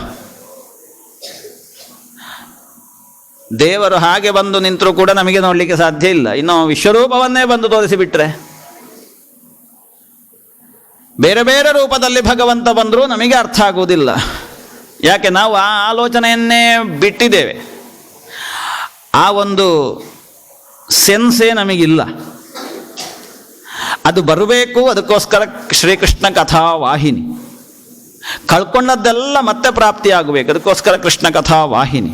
ದೇವರು ಹಾಗೆ ಬಂದು ನಿಂತರೂ ಕೂಡ ನಮಗೆ ನೋಡಲಿಕ್ಕೆ ಸಾಧ್ಯ ಇಲ್ಲ. ಇನ್ನು ವಿಶ್ವರೂಪವನ್ನೇ ಬಂದು ತೋರಿಸಿಬಿಟ್ರೆ, ಬೇರೆ ಬೇರೆ ರೂಪದಲ್ಲಿ ಭಗವಂತ ಬಂದರೂ ನಮಗೆ ಅರ್ಥ ಆಗುವುದಿಲ್ಲ. ಯಾಕೆ? ನಾವು ಆ ಆಲೋಚನೆಯನ್ನೇ ಬಿಟ್ಟಿದ್ದೇವೆ. ಆ ಒಂದು ಸೆನ್ಸೇ ನಮಗಿಲ್ಲ. ಅದು ಬರಬೇಕು. ಅದಕ್ಕೋಸ್ಕರ ಶ್ರೀಕೃಷ್ಣ ಕಥಾ ವಾಹಿನಿ. ಕಳ್ಕೊಂಡದ್ದೆಲ್ಲ ಮತ್ತೆ ಪ್ರಾಪ್ತಿಯಾಗಬೇಕು. ಅದಕ್ಕೋಸ್ಕರ ಕೃಷ್ಣ ಕಥಾ ವಾಹಿನಿ.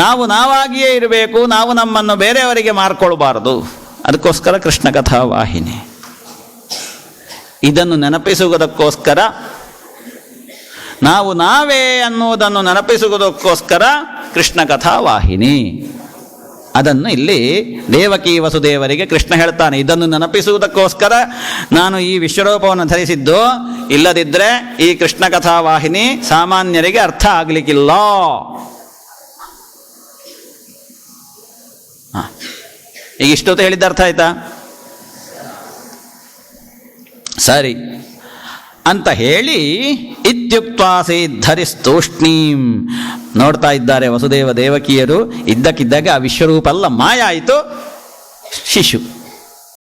ನಾವು ನಾವಾಗಿಯೇ ಇರಬೇಕು. ನಾವು ನಮ್ಮನ್ನು ಬೇರೆಯವರಿಗೆ ಮಾರ್ಕೊಳ್ಬಾರದು. ಅದಕ್ಕೋಸ್ಕರ ಕೃಷ್ಣ ಕಥಾ ವಾಹಿನಿ. ಇದನ್ನು ನೆನಪಿಸುವುದಕ್ಕೋಸ್ಕರ, ನಾವು ನಾವೇ ಅನ್ನುವುದನ್ನು ನೆನಪಿಸುವುದಕ್ಕೋಸ್ಕರ ಕೃಷ್ಣ ಕಥಾ ವಾಹಿನಿ. ಅದನ್ನು ಇಲ್ಲಿ ದೇವಕಿ ವಸುದೇವರಿಗೆ ಕೃಷ್ಣ ಹೇಳ್ತಾನೆ, ಇದನ್ನು ನೆನಪಿಸುವುದಕ್ಕೋಸ್ಕರ ನಾನು ಈ ವಿಶ್ವರೂಪವನ್ನು ಧರಿಸಿದ್ದು. ಇಲ್ಲದಿದ್ದರೆ ಈ ಕೃಷ್ಣ ಕಥಾ ವಾಹಿನಿ ಸಾಮಾನ್ಯರಿಗೆ ಅರ್ಥ ಆಗಲಿಕ್ಕಿಲ್ಲ. ಈಗ ಇಷ್ಟೊತ್ತು ಹೇಳಿದ್ದ ಅರ್ಥ ಆಯ್ತಾ? ಸರಿ ಅಂತ ಹೇಳಿ ಇತ್ಯುಕ್ತಾಸೇದ್ಧರಿಸ್ತೂಷ್ಣೀಂ ನೋಡ್ತಾ ಇದ್ದಾರೆ ವಸುದೇವ ದೇವಕಿಯರು. ಇದ್ದಕ್ಕಿದ್ದಾಗ ಆ ವಿಶ್ವರೂಪ ಅಲ್ಲ, ಮಾಯ ಆಯಿತು ಶಿಶು.